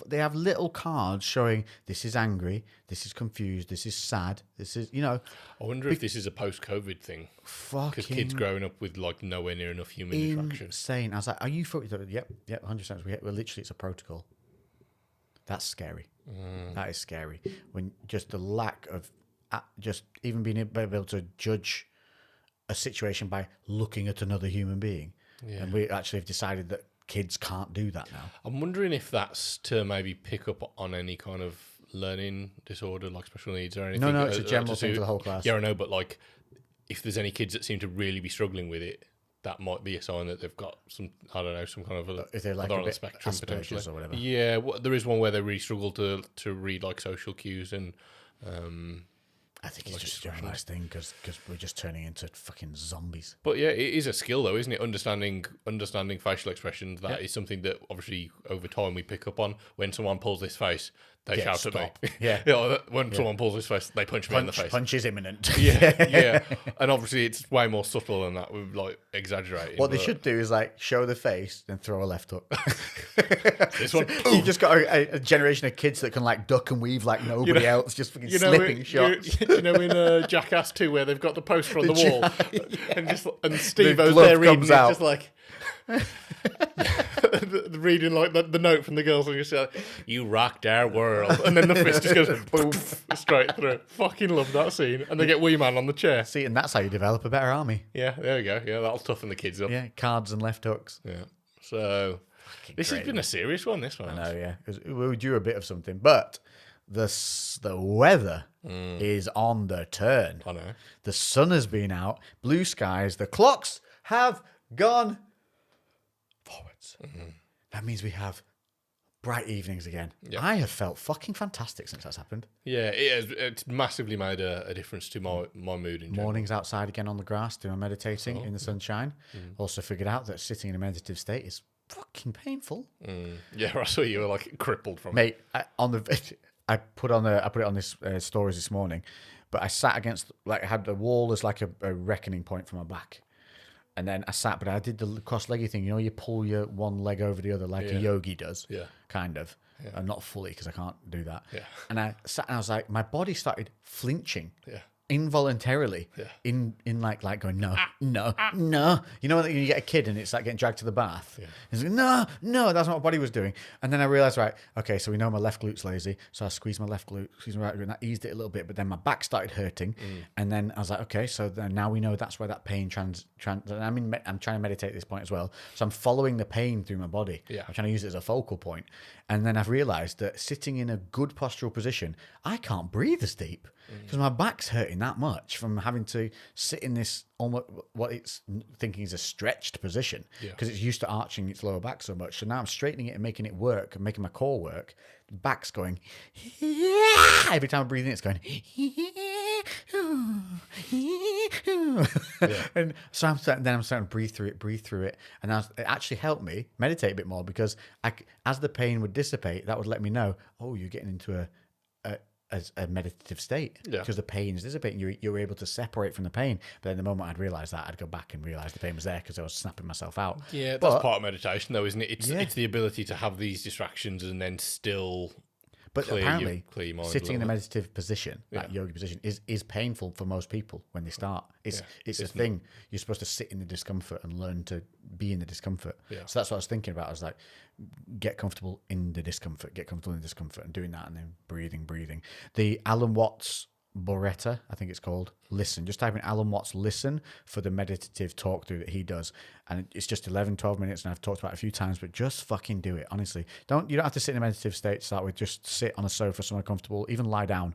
they have little cards showing this is angry, this is confused, this is sad, this is, I wonder if this is a post-COVID thing. Because kids growing up with nowhere near enough human interaction. Insane. I was like, are you for it? Yep, 100%. We're literally, it's a protocol. That's scary. That is scary. When just the lack of just even being able to judge a situation by looking at another human being. Yeah. And we actually have decided that kids can't do that now. I'm wondering if that's to maybe pick up on any kind of learning disorder, like special needs or anything. No, it's a general thing for the whole class. Yeah, I know, but like if there's any kids that seem to really be struggling with it, that might be a sign that they've got some, I don't know, some kind of is there like on a the spectrum potentially or whatever? Yeah, there is one where they really struggle to read like social cues and. I think it's just a generalised thing because we're just turning into fucking zombies. But yeah, it is a skill though, isn't it? Understanding facial expressions. That is something that obviously over time we pick up on. When someone pulls this face, they shout at me. Yeah. When someone pulls this face, they punch me in the face. Punch is imminent. Yeah. And obviously it's way more subtle than that. We're like exaggerating. What they should do is like show the face and throw a left hook. This one. You just got a generation of kids that can like duck and weave like nobody else, just fucking slipping shots. You know in Jackass 2 where they've got the poster on the wall and Steve-O's there reading it, just like reading like the note from the girls and just like, you rocked our world, and then the fist just goes boom straight through. Fucking love that scene. And they get Wee Man on the chair. See, and that's how you develop a better army. Yeah, there we go. Yeah, that'll toughen the kids up. Yeah, cards and left hooks. Yeah. So this has been a serious one, this one. I know, yeah. Because we were due a bit of something, but the weather is on the turn. I know. The sun has been out, blue skies, the clocks have gone forwards. That means we have bright evenings again. Yep. I have felt fucking fantastic since that's happened. Yeah, it's massively made a difference to my mood in general. Mornings outside again on the grass, doing meditating in the sunshine. Also figured out that sitting in a meditative state is fucking painful. Yeah, I saw you were like crippled from it. Mate, I put it on this stories this morning, but I sat against, like, I had the wall as like a reckoning point for my back. And then I sat, but I did the cross-legged thing. You know, you pull your one leg over the other like a yogi does. Yeah. Kind of. Yeah. And not fully because I can't do that. Yeah. And I sat and I was like, my body started flinching. Yeah. Involuntarily. Yeah. In like going, no. You know when you get a kid and it's like getting dragged to the bath? Yeah. It's like, no, that's not what my body was doing. And then I realized, right, okay, so we know my left glute's lazy. So I squeezed my left glute, squeezed my right glute, and that eased it a little bit, but then my back started hurting. And then I was like, okay, so then now we know that's where that pain I'm trying to meditate at this point as well. So I'm following the pain through my body. Yeah. I'm trying to use it as a focal point. And then I've realized that sitting in a good postural position, I can't breathe as deep because my back's hurting that much from having to sit in this almost what it's thinking is a stretched position because it's used to arching its lower back so much. So now I'm straightening it and making it work and making my core work. The back's going, every time I'm breathing, it's going, and so I'm starting to breathe through it. And it actually helped me meditate a bit more because as the pain would dissipate, that would let me know, oh, you're getting into a meditative state because the pain is dissipating. You're able to separate from the pain. But then the moment I'd realised that, I'd go back and realise the pain was there because I was snapping myself out. Yeah, that's part of meditation though, isn't it? It's the ability to have these distractions and then still clear your mind. Sitting in a meditative position, that yoga position, is painful for most people when they start. It's a thing. You're supposed to sit in the discomfort and learn to be in the discomfort. Yeah. So that's what I was thinking about. I was like, get comfortable in the discomfort, and doing that, and then breathing. The Alan Watts Boretta, I think it's called, Listen. Just type in Alan Watts Listen for the meditative talk through that he does. And it's just 11, 12 minutes, and I've talked about it a few times, but just fucking do it, honestly. You don't have to sit in a meditative state to start with. Just sit on a sofa somewhere comfortable, even lie down,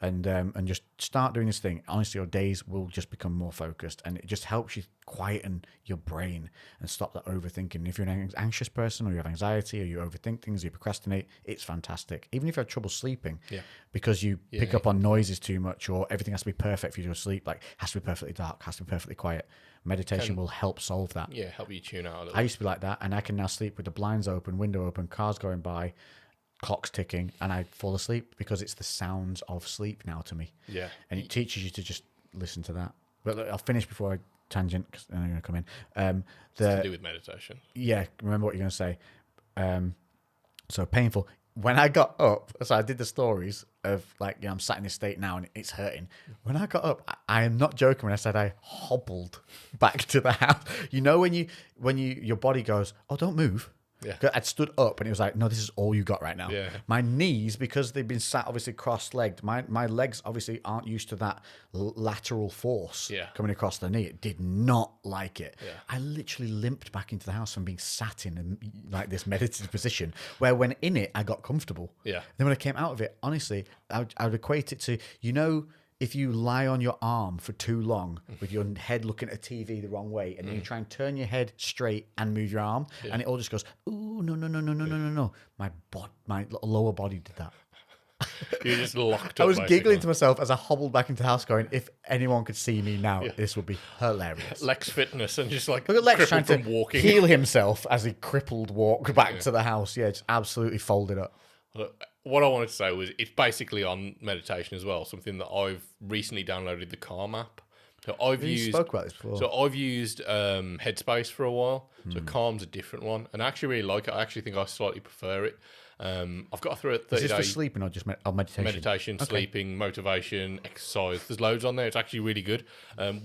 and just start doing this thing. Honestly, your days will just become more focused, and it just helps you quieten your brain and stop that overthinking. If you're an anxious person, or you have anxiety, or you overthink things, or you procrastinate, it's fantastic. Even if you have trouble sleeping, because you pick up on noises too much, or everything has to be perfect for you to sleep, like has to be perfectly dark, has to be perfectly quiet. Meditation will help solve that. Yeah, help you tune out a little. I used to be like that, and I can now sleep with the blinds open, window open, cars going by, clocks ticking, and I fall asleep because it's the sounds of sleep now to me. Yeah. And it teaches you to just listen to that. But look, I'll finish before I tangent, because I'm going to come in. It's to do with meditation. Yeah, remember what you're going to say. So painful. When I got up, so I did the stories of like, I'm sat in this state now and it's hurting. When I got up, I am not joking when I said I hobbled back to the house. You know when your body goes, oh, don't move. Yeah. 'Cause I'd stood up and it was like, no, this is all you got right now. Yeah. My knees, because they've been sat obviously cross-legged, my legs obviously aren't used to that lateral force coming across the knee. It did not like it. Yeah. I literally limped back into the house from being sat in like this meditative position where when in it, I got comfortable. Yeah. Then when I came out of it, honestly, I would equate it to, if you lie on your arm for too long with your head looking at a TV the wrong way, and then you try and turn your head straight and move your arm, and it all just goes, ooh, no. My lower body did that. You're just locked up. I was giggling to myself as I hobbled back into the house going, if anyone could see me now, this would be hilarious. Lex fitness and just like Look at Lex trying to walking. heal himself as he crippled walk back to the house. Yeah, just absolutely folded up. Look, what I wanted to say was it's basically on meditation as well, something that I've recently downloaded, the Calm app. So You spoke about this before. So I've used Headspace for a while. So Calm's a different one, and I actually really like it. I actually think I slightly prefer it. I've got through a 30-day... Is this for sleeping or just meditation? Meditation, sleeping, motivation, exercise. There's loads on there. It's actually really good.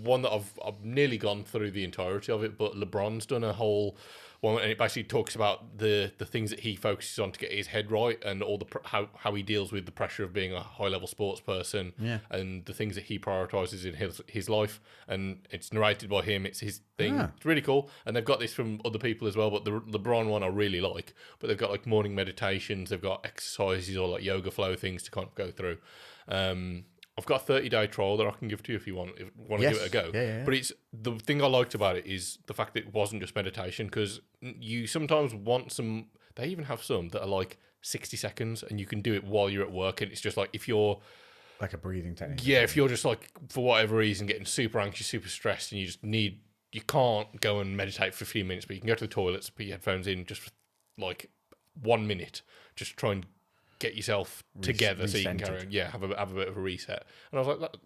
One that I've nearly gone through the entirety of it, but LeBron's done a whole one, and it basically talks about the things that he focuses on to get his head right, and all the how he deals with the pressure of being a high level sports person, and the things that he prioritizes in his life. And it's narrated by him. It's his thing. It's really cool. And they've got this from other people as well, but the LeBron one I really like. But they've got like morning meditations, they've got exercises or like yoga flow things to kind of go through. I've got a 30-day trial that I can give to you if you want to give it a go. Yeah. But it's the thing I liked about it is the fact that it wasn't just meditation, because you sometimes want some. They even have some that are like 60 seconds, and you can do it while you're at work, and it's just like if you're like a breathing technique. Yeah, if you're just like for whatever reason getting super anxious, super stressed, and you can't go and meditate for 15 minutes, but you can go to the toilets, put your headphones in, just for like 1 minute, just try and get yourself together so you can carry on. Yeah, have a bit of a reset. And I was like,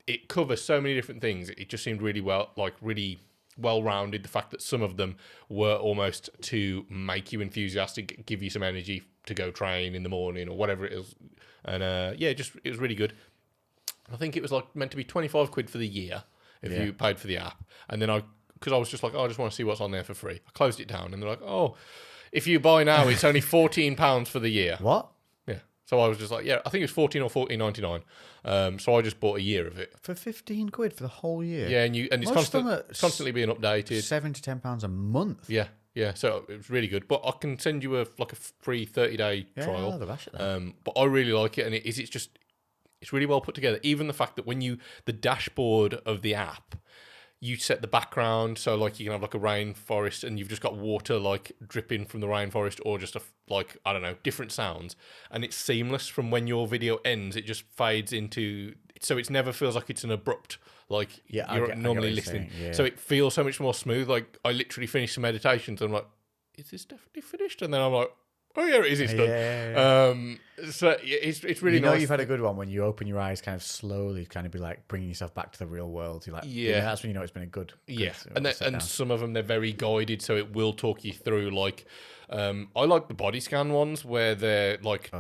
it covers so many different things. It just seemed really well-rounded. The fact that some of them were almost to make you enthusiastic, give you some energy to go train in the morning or whatever it is. And it was really good. I think it was like meant to be 25 quid for the year if you paid for the app. And then because I was just like, I just want to see what's on there for free. I closed it down, and they're like, oh, if you buy now, it's only £14 for the year. What? So I was just like, I think it was 14 or 14.99. So I just bought a year of it for 15 quid for the whole year. Yeah, and it's constantly being updated. £7 to £10 a month. Yeah. So it was really good. But I can send you a free 30-day trial. I'll have a bash at that. But I really like it, and it's really well put together. Even the fact that the dashboard of the app, you set the background, so like you can have like a rainforest and you've just got water like dripping from the rainforest, or just different sounds, and it's seamless from when your video ends. It just fades into, so it never feels like it's an abrupt you're normally listening. Yeah. So it feels so much more smooth. Like I literally finished some meditations and I'm like, is this definitely finished? And then I'm like, oh yeah, it is. It's done. Yeah. So it's really nice. You've had a good one when you open your eyes, kind of slowly, kind of be like bringing yourself back to the real world. You're like, that's when you know it's been a good. And some of them they're very guided, so it will talk you through. Like, I like the body scan ones where they're like,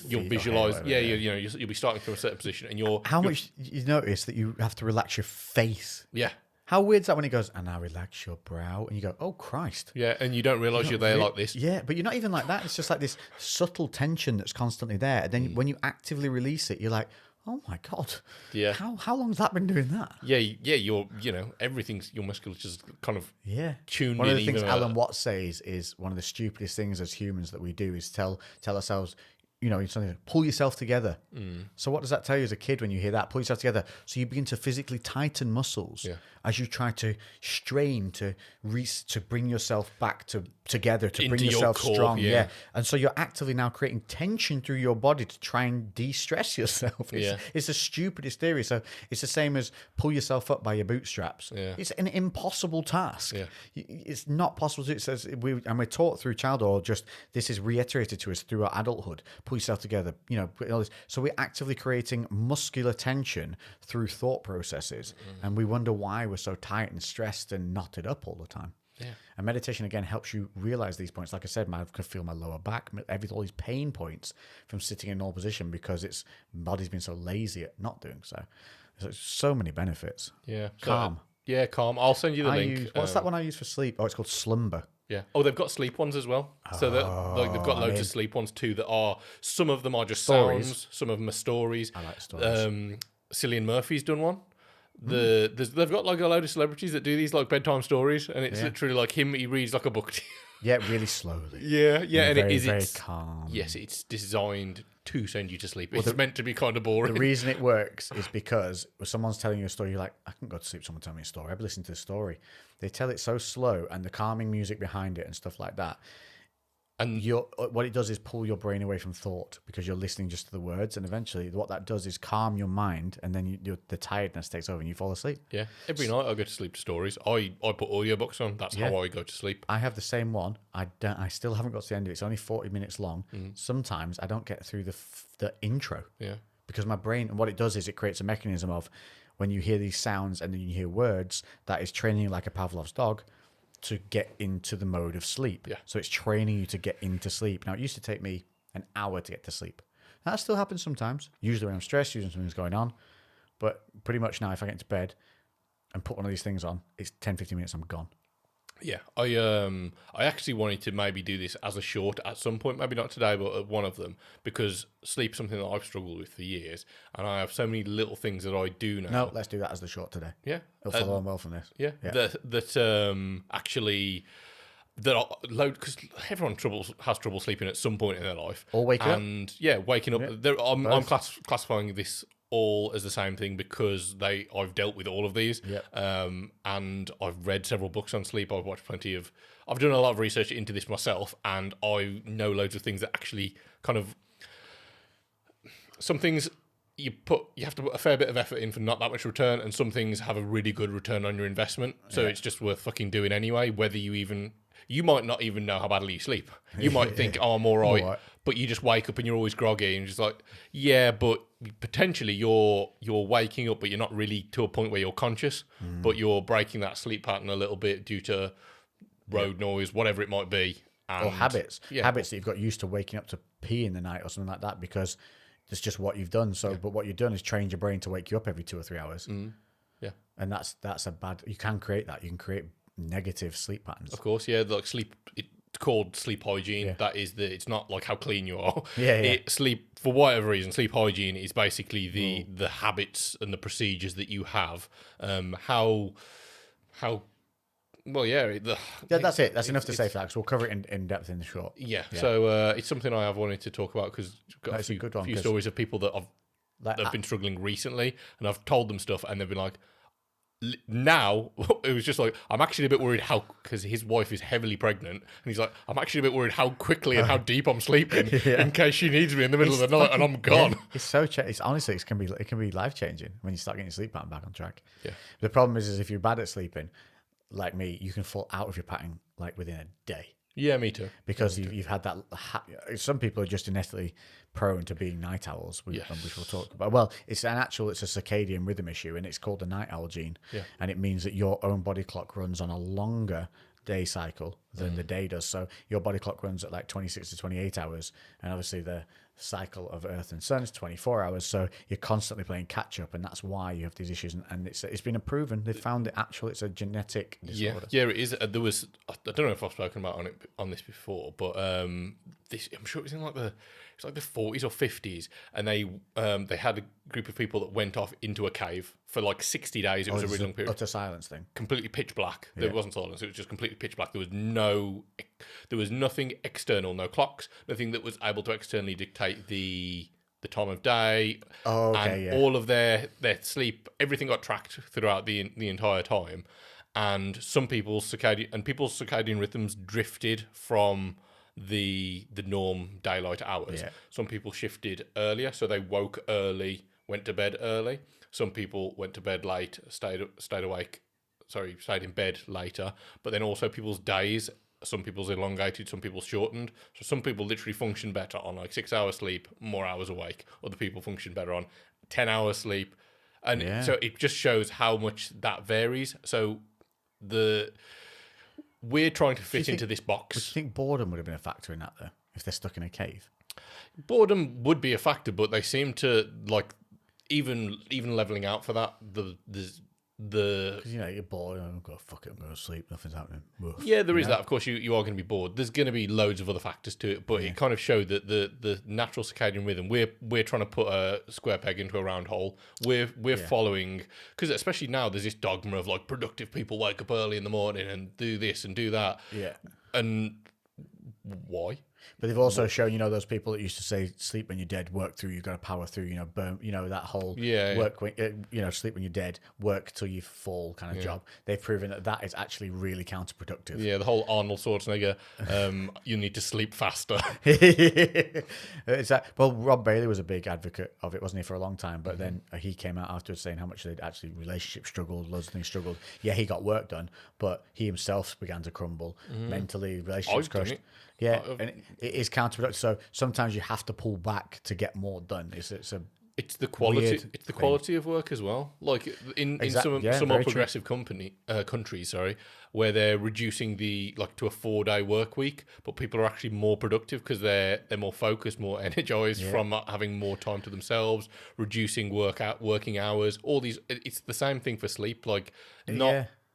you'll visualize. You'll be starting from a certain position, and how much you notice that you have to relax your face. Yeah. How weird is that when he goes, and now relax your brow, and you go, oh Christ. Yeah, and you don't realise you're there like this. Yeah, but you're not even like that. It's just like this subtle tension that's constantly there. And then when you actively release it, you're like, oh my God. Yeah. How long has that been doing that? Yeah, everything's, your musculature's kind of tuned in. One of the things Alan Watts says is one of the stupidest things as humans that we do is tell ourselves, pull yourself together. So what does that tell you as a kid when you hear that? Pull yourself together. So you begin to physically tighten muscles as you try to strain to bring yourself back together, to bring yourself strong. Yeah. And so you're actively now creating tension through your body to try and de-stress yourself. It's the stupidest theory. So it's the same as pull yourself up by your bootstraps. Yeah. It's an impossible task. Yeah. It's not possible to do. It says we're taught through childhood, or just this is reiterated to us through our adulthood. Pull yourself together, all this. So we're actively creating muscular tension through thought processes, and we wonder why we're so tight and stressed and knotted up all the time. Yeah. And meditation again helps you realize these points. Like I said, I can feel my lower back, all these pain points from sitting in an old position because body's been so lazy at not doing so. There's so many benefits. Yeah. Calm. Calm. I'll send you the link. What's that one I use for sleep? Oh, it's called Slumber. Yeah. Oh, they've got sleep ones as well. So that like they've got loads of in. sleep ones too. That are some of them are just Stories. sounds, some of them are stories. I like stories. Cillian Murphy's done one. They've got like a load of celebrities that do these like bedtime stories, and it's literally like him. He reads like a book. Yeah, really slowly. Yeah, and very, it is very calm. Yes, it's designed to send you to sleep. It's meant to be kind of boring. The reason it works is because when someone's telling you a story, you're like, I can go to sleep. Someone tell me a story. I've listened to the story. They tell it so slow, and the calming music behind it and stuff like that. And what it does is pull your brain away from thought because you're listening just to the words, and eventually what that does is calm your mind, and then the tiredness takes over and you fall asleep. Yeah, every night I go to sleep to stories. I put audiobooks on. That's how I go to sleep. I have the same one. I still haven't got to the end of it. It's only 40 minutes long. Sometimes I don't get through the intro. Yeah, because my brain, and what it does is it creates a mechanism of when you hear these sounds and then you hear words, that is training you like a Pavlov's dog to get into the mode of sleep. Yeah. So it's training you to get into sleep. Now, it used to take me an hour to get to sleep. That still happens sometimes, usually when I'm stressed, usually something's going on. But pretty much now, if I get into bed and put one of these things on, it's 10, 15 minutes, I'm gone. Yeah, I actually wanted to maybe do this as a short at some point, maybe not today, but at one of them, because sleep's something that I've struggled with for years, and I have so many little things that I do now. No, let's do that as the short today. Yeah, It'll follow on well from this. Yeah, actually that are load because everyone has trouble sleeping at some point in their life, or waking up. And waking up. Yeah, I'm classifying this all as the same thing because I've dealt with all of these. Yep. And I've read several books on sleep. I've watched I've done a lot of research into this myself, and I know loads of things that actually kind of some things you have to put a fair bit of effort in for not that much return, and some things have a really good return on your investment. So it's just worth fucking doing anyway, whether you might not even know how badly you sleep. You might think, oh, I'm all right, but you just wake up and you're always groggy, and you're just like, yeah, but potentially you're waking up, but you're not really to a point where you're conscious, but you're breaking that sleep pattern a little bit due to road noise, whatever it might be. Or habits. Yeah. Habits that you've got used to waking up to pee in the night or something like that because it's just what you've done. So, but what you've done is trained your brain to wake you up every 2 or 3 hours. Yeah. And that's a bad, you can create that. You can create negative sleep patterns. Of course, yeah. Like sleep, it's called sleep hygiene. Yeah. That is it's not like how clean you are. Yeah. Sleep, for whatever reason, sleep hygiene is basically the habits and the procedures that you have. Well, yeah. That's it. That's enough to say for that, because we'll cover it in depth in the short. Yeah. So it's something I have wanted to talk about because I've got a few stories of people that have been struggling recently, and I've told them stuff, and they've been like, now it was just like, I'm actually a bit worried because his wife is heavily pregnant, and he's like, I'm actually a bit worried how quickly and how deep I'm sleeping in case she needs me in the middle of the night and I'm gone. It's so it's honestly it can be life changing when you start getting your sleep pattern back on track. Yeah. The problem is if you're bad at sleeping, like me, you can fall out of your pattern like within a day. Yeah, me too. Because you've had that. Some people are just innately prone to being night owls, which we'll talk about. Well, it's a circadian rhythm issue, and it's called the night owl gene. Yeah. And it means that your own body clock runs on a longer day cycle than the day does. So your body clock runs at like 26 to 28 hours, and obviously the cycle of Earth and Sun is 24 hours. So you're constantly playing catch up, and that's why you have these issues. And it's been proven. They found it's a genetic disorder. Yeah, it is. There was, I don't know if I've spoken about on this before, but I'm sure it was in like the 40s or 50s, and they had a group of people that went off into a cave for like 60 days. It was a really long period. Utter silence thing. Completely pitch black. There wasn't silence. It was just completely pitch black. There was nothing external, no clocks, nothing that was able to externally dictate the time of day. Oh, okay, and all of their sleep, everything got tracked throughout the entire time. And some people's circadian rhythms drifted from the norm daylight hours. Yeah. Some people shifted earlier, so they woke early, went to bed early. Some people went to bed late, stayed in bed later. But then also people's days, some people's elongated, some people's shortened. So some people literally function better on like 6 hours sleep, more hours awake. Other people function better on 10 hours sleep. And so it just shows how much that varies. So we're trying to fit into this box. Would you think boredom would have been a factor in that, though, if they're stuck in a cave? Boredom would be a factor, but they seem to, like, even leveling out for that, Because you're bored. I'm going, fuck it, I'm going to sleep. Nothing's happening. Woof. Yeah, there is that. Of course, you are going to be bored. There's going to be loads of other factors to it, but it kind of showed that the natural circadian rhythm. We're trying to put a square peg into a round hole. We're following, because especially now there's this dogma of like productive people wake up early in the morning and do this and do that. Yeah. And why? But they've also shown, those people that used to say sleep when you're dead, work through, you've got to power through, burn, that whole work, when, sleep when you're dead, work till you fall kind of job. They've proven that is actually really counterproductive. Yeah, the whole Arnold Schwarzenegger, you need to sleep faster. Well, Rob Bailey was a big advocate of it, wasn't he, for a long time? But then he came out afterwards saying how much they'd actually relationship struggled, loads of things struggled. Yeah, he got work done, but he himself began to crumble mentally, relationships crushed. Yeah, and it is counterproductive. So sometimes you have to pull back to get more done. It's the quality. It's the quality of work as well. Like in some more progressive countries, where they're reducing to a 4-day work week, but people are actually more productive because they're more focused, more energized from having more time to themselves, reducing working hours. All these. It's the same thing for sleep.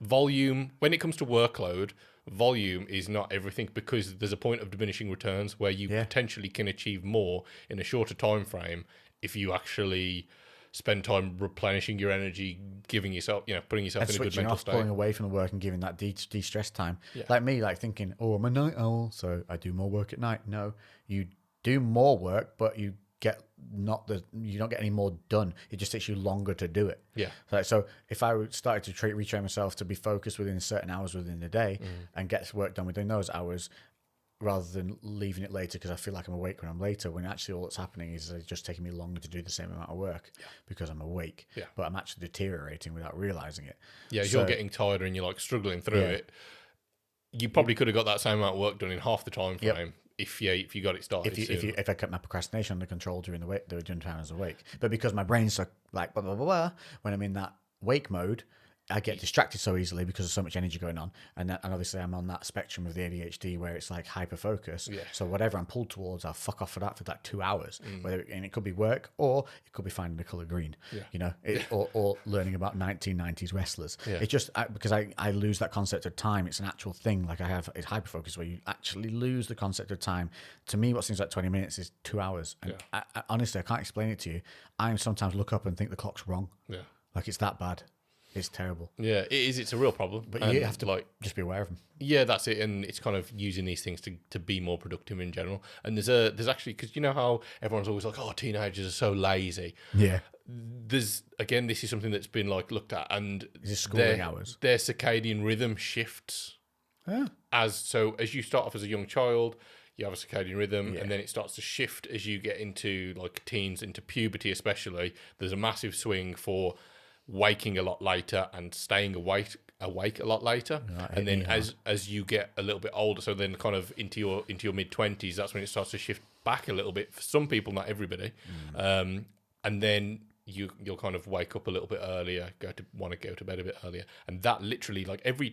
Volume when it comes to workload. Volume is not everything, because there's a point of diminishing returns where you potentially can achieve more in a shorter time frame if you actually spend time replenishing your energy, giving yourself, putting yourself in a good mental state. Pulling away from the work and giving that de-stress time. Yeah. Like me, thinking, I'm a night owl, so I do more work at night. No, you do more work, but you you don't get any more done. It just takes you longer to do it. Yeah. So if I started to retrain myself to be focused within certain hours within the day and get work done within those hours, rather than leaving it later because I feel like I'm awake when I'm later, when actually all that's happening is it's just taking me longer to do the same amount of work because I'm awake. Yeah. But I'm actually deteriorating without realizing it. Yeah, you're getting tired and you're struggling through it. You probably could have got that same amount of work done in half the time frame. If you got it started, if I kept my procrastination under control during the time I was awake, but because my brain's so blah blah blah blah, when I'm in that wake mode, I get distracted so easily because there's so much energy going on, and obviously I'm on that spectrum of the ADHD where it's like hyper focus. Yeah. So whatever I'm pulled towards, I'll fuck off for 2 hours. And it could be work, or it could be finding the color green. Yeah. Or learning about 1990s wrestlers. Yeah. It's just because I lose that concept of time. It's an actual thing. Like I have it's hyper focus where you actually lose the concept of time. To me, what seems like 20 minutes is 2 hours. And honestly, I can't explain it to you. I sometimes look up and think the clock's wrong. Yeah. Like it's that bad. It's terrible. Yeah, it is. It's a real problem. But you have to just be aware of them. Yeah, that's it. And it's kind of using these things to be more productive in general. And there's actually, because you know how everyone's always like, teenagers are so lazy. Yeah. This is something that's been looked at, and schooling hours. Their circadian rhythm shifts. As you start off as a young child, you have a circadian rhythm, and then it starts to shift as you get into teens, into puberty especially. There's a massive swing for waking a lot later and staying awake a lot later, and then as you get a little bit older, so then kind of into your mid-20s, that's when it starts to shift back a little bit for some people, not everybody, and then you'll kind of wake up a little bit earlier, want to go to bed a bit earlier, and that literally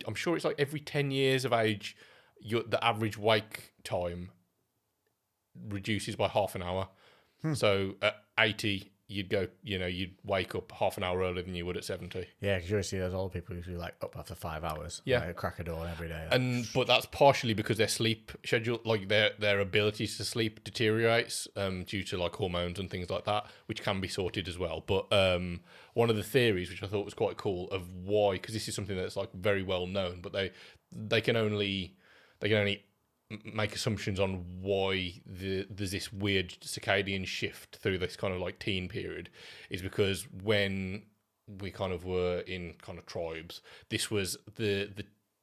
I'm sure it's every 10 years of age, the average wake time reduces by half an hour. So at 80 you'd wake up half an hour earlier than you would at 70. Yeah, because you always see those old people who up after 5 hours. Yeah, crack a dawn every day. But that's partially because their sleep schedule, their ability to sleep deteriorates due to hormones and things like that, which can be sorted as well. But one of the theories, which I thought was quite cool, of why, because this is something that's very well known, but they can only make assumptions on why there's this weird circadian shift through this kind of teen period, is because when we kind of were in kind of tribes, this was the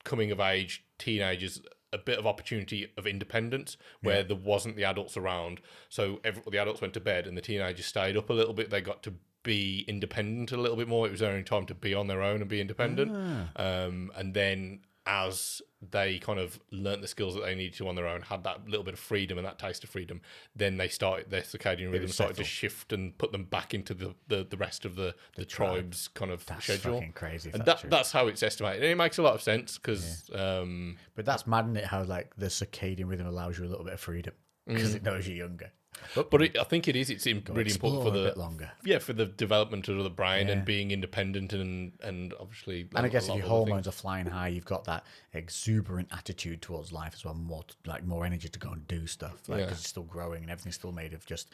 coming of age teenagers, a bit of opportunity of independence where there wasn't the adults around, so the adults went to bed and the teenagers stayed up a little bit. They got to be independent a little bit more. It was their own time to be on their own and be independent. And then as they kind of learnt the skills that they needed to on their own, had that little bit of freedom and that taste of freedom, then their circadian rhythm started to shift and put them back into the rest of the tribe's kind of schedule. That's fucking crazy. And that's how it's estimated. And it makes a lot of sense because... but that's mad, isn't it, how the circadian rhythm allows you a little bit of freedom because it knows you're younger. But I think it is. It's really important for a bit longer. for the development of the brain and being independent and obviously. And I guess if your hormones are flying high, you've got that exuberant attitude towards life as well. More energy to go and do stuff. Because it's still growing and everything's still made of just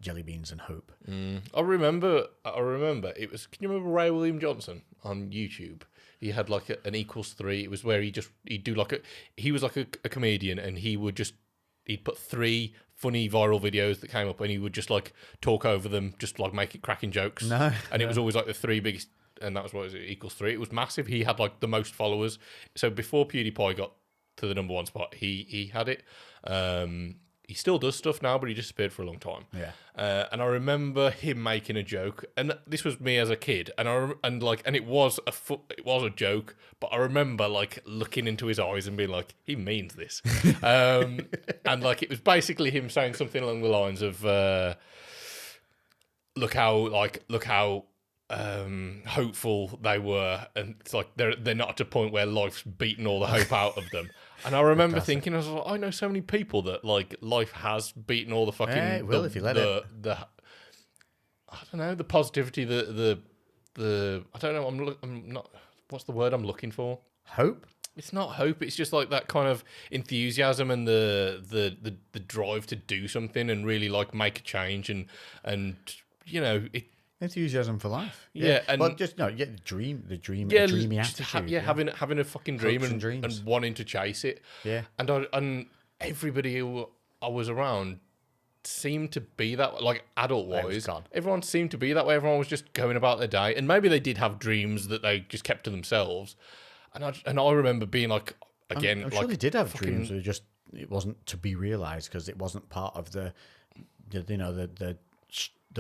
jelly beans and hope. I remember. It was. Can you remember Ray William Johnson on YouTube? He had like an =3. It was where he was like a comedian, and he'd put 3 funny viral videos that came up, and he would just like talk over them, just like make it cracking jokes. And it was always like the 3 biggest, and that was what it =3. It was massive. He had like the most followers. So before PewDiePie got to the number 1 spot, he had it. He still does stuff now, but he disappeared for a long time. Yeah. And I remember him making a joke, and this was me as a kid, and it was a joke, but I remember like looking into his eyes and being like, he means this, and like it was basically him saying something along the lines of, look how hopeful they were, and it's like they're not at a point where life's beaten all the hope out of them. And I remember thinking, I was like, I know so many people that like life has beaten all the fucking. Yeah, it will if you let it. I don't know, the positivity, the I don't know. I'm not. What's the word I'm looking for? Hope. It's not hope. It's just like that kind of enthusiasm and the drive to do something and really like make a change and it. Enthusiasm for life. Yeah, and just the dreamy attitude. Having a fucking dream and and wanting to chase it. Yeah, and everybody who I was around seemed to be that, like adult wise. Everyone seemed to be that way. Everyone was just going about their day, and maybe they did have dreams that they just kept to themselves. And I remember being like, again, I'm sure they did have dreams. It wasn't to be realized because it wasn't part of the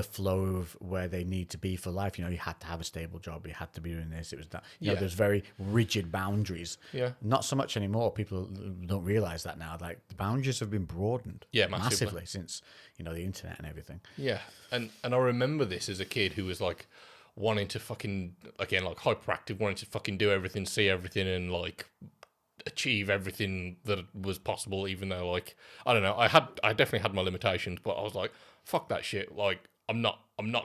flow of where they need to be for life. You had to have a stable job. You had to be doing this. It was that. There's very rigid boundaries. Yeah. Not so much anymore. People don't realize that now. Like the boundaries have been broadened. Yeah, massively since the internet and everything. Yeah, and I remember this as a kid who was like wanting to fucking, again, like hyperactive, wanting to fucking do everything, see everything, and like achieve everything that was possible. Even though, like, I don't know, I definitely had my limitations, but I was like, fuck that shit. Like, I'm not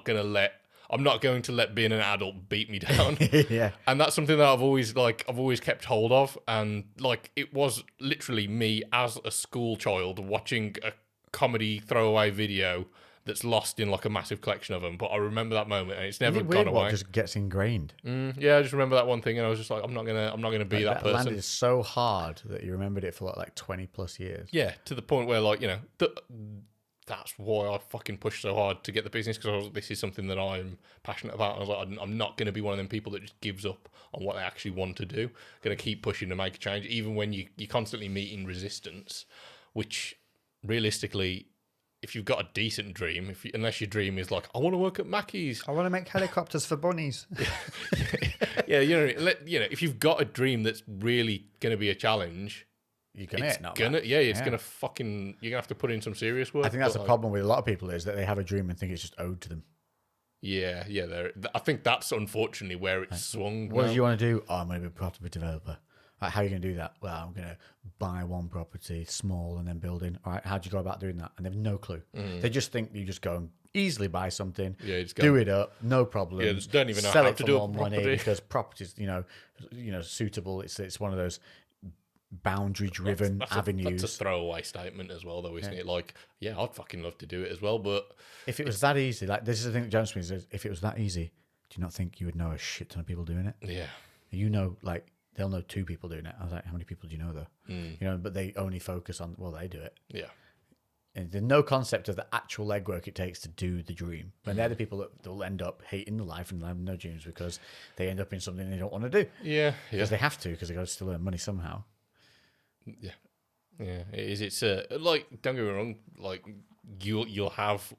going to let being an adult beat me down. Yeah. And that's something that I've always kept hold of. And like, it was literally me as a school child watching a comedy throwaway video that's lost in like a massive collection of them. But I remember that moment, and it's never gone away. What just gets ingrained. Yeah, I just remember that one thing, and I was just like, I'm not gonna be that person. Landed so hard that you remembered it for like 20 plus years. Yeah, to the point where like that's why I fucking pushed so hard to get the business, because this is something that I'm passionate about. And I was like, I'm not going to be one of them people that just gives up on what they actually want to do. Going to keep pushing to make a change, even when you're constantly meeting resistance, which realistically, if you've got a decent dream, unless your dream is like, I want to work at Mackey's, I want to make helicopters for bunnies. Yeah, if you've got a dream that's really going to be a challenge, you're gonna have to put in some serious work. I think that's the problem with a lot of people, is that they have a dream and think it's just owed to them. Yeah. I think that's unfortunately where it's swung. What do you want to do? Oh, I'm going to be a property developer. Right, how are you going to do that? Well, I'm going to buy one property, small, and then build in. All right, how do you go about doing that? And they have no clue. They just think you just go and easily buy something, do it up, no problem. Yeah, just don't even know sell how it to for do more a money property. because property's suitable. It's one of those boundary-driven avenues. That's a throwaway statement as well, though, isn't it? Like, yeah, I'd fucking love to do it as well, but if it was that easy, like this is the thing that jumps me, is if it was that easy, do you not think you would know a shit ton of people doing it? Yeah. Like they'll know 2 people doing it. I was like, how many people do you know though? But they only focus on, well, they do it. Yeah. And there's no concept of the actual legwork it takes to do the dream. And they're the people that will end up hating the life and having no dreams because they end up in something they don't want to do. Yeah. Because they have to, because they got to still earn money somehow. Yeah, it is. It's like, don't get me wrong. Like you'll have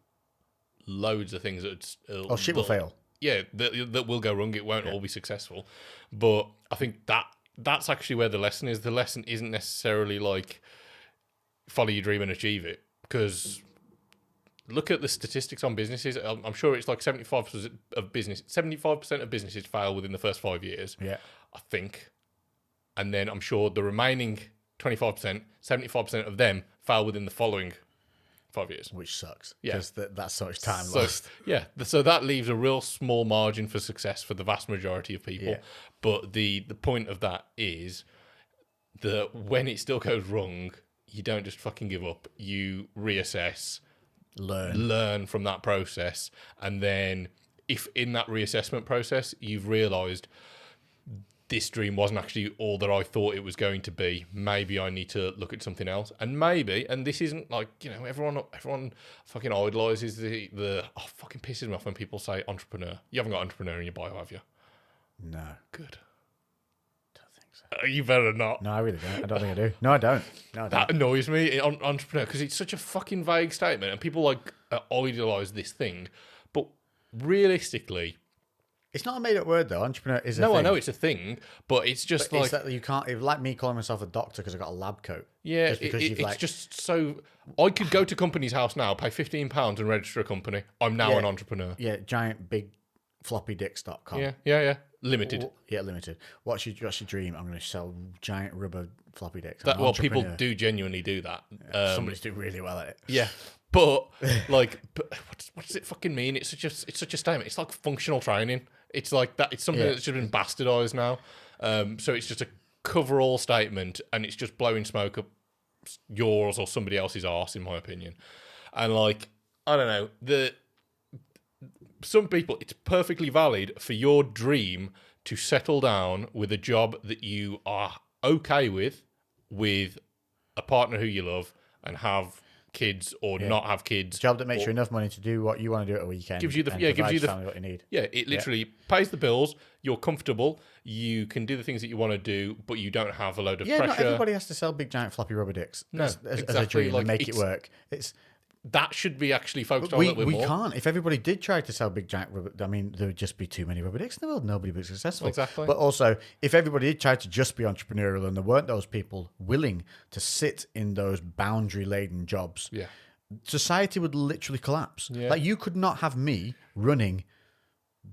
loads of things that shit will fail. Yeah, that will go wrong. It won't all be successful. But I think that's actually where the lesson is. The lesson isn't necessarily like follow your dream and achieve it, because look at the statistics on businesses. I'm sure it's like 75% of businesses fail within the first 5 years. Yeah, I think, and then I'm sure the remaining 25%, 75% of them fail within the following 5 years. Which sucks. Yeah. Because that's so much time So, lost. yeah, so that leaves a real small margin for success for the vast majority of people. Yeah. But the point of that is that when it still goes wrong, you don't just fucking give up. You reassess, learn from that process, and then if in that reassessment process you've realised this dream wasn't actually all that I thought it was going to be, maybe I need to look at something else. And maybe, and this isn't like, everyone fucking idolises fucking pisses me off when people say entrepreneur. You haven't got entrepreneur in your bio, have you? No. Good. Don't think so. You better not. No, I really don't. I don't think I do. No, I don't. That annoys me, entrepreneur, because it's such a fucking vague statement and people idolise this thing. But realistically, it's not a made-up word, though. Entrepreneur is a thing. No, I know it's a thing, but it's just but it's that you can't... It's like me calling myself a doctor because I got a lab coat. Yeah, it's just so... I could go to company's house now, pay £15 and register a company. I'm now an entrepreneur. Yeah, giantbigfloppydicks.com. Yeah. Limited. Limited. What's your dream? I'm going to sell giant rubber floppy dicks. People do genuinely do that. Somebody's doing really well at it. Yeah. But what does it fucking mean? It's such a statement. It's like functional training. It's like that. It's something that's just been bastardized now. So it's just a cover-all statement, and it's just blowing smoke up yours or somebody else's arse, in my opinion. And I don't know. Some people, it's perfectly valid for your dream to settle down with a job that you are okay with a partner who you love, and have kids or not have kids. Job that makes you enough money to do what you want to do at a weekend. Gives you the family what you need. Yeah, it literally pays the bills. You're comfortable. You can do the things that you want to do, but you don't have a load of pressure. Not everybody has to sell big giant floppy rubber dicks. No, as exactly. a dream and make it work. That should be actually focused on a little bit more. We can't. If everybody did try to sell big giant rubber, there would just be too many rubber dicks in the world. Nobody would be successful. Exactly. But also, if everybody did try to just be entrepreneurial and there weren't those people willing to sit in those boundary-laden jobs, society would literally collapse. Yeah. Like, you could not have me running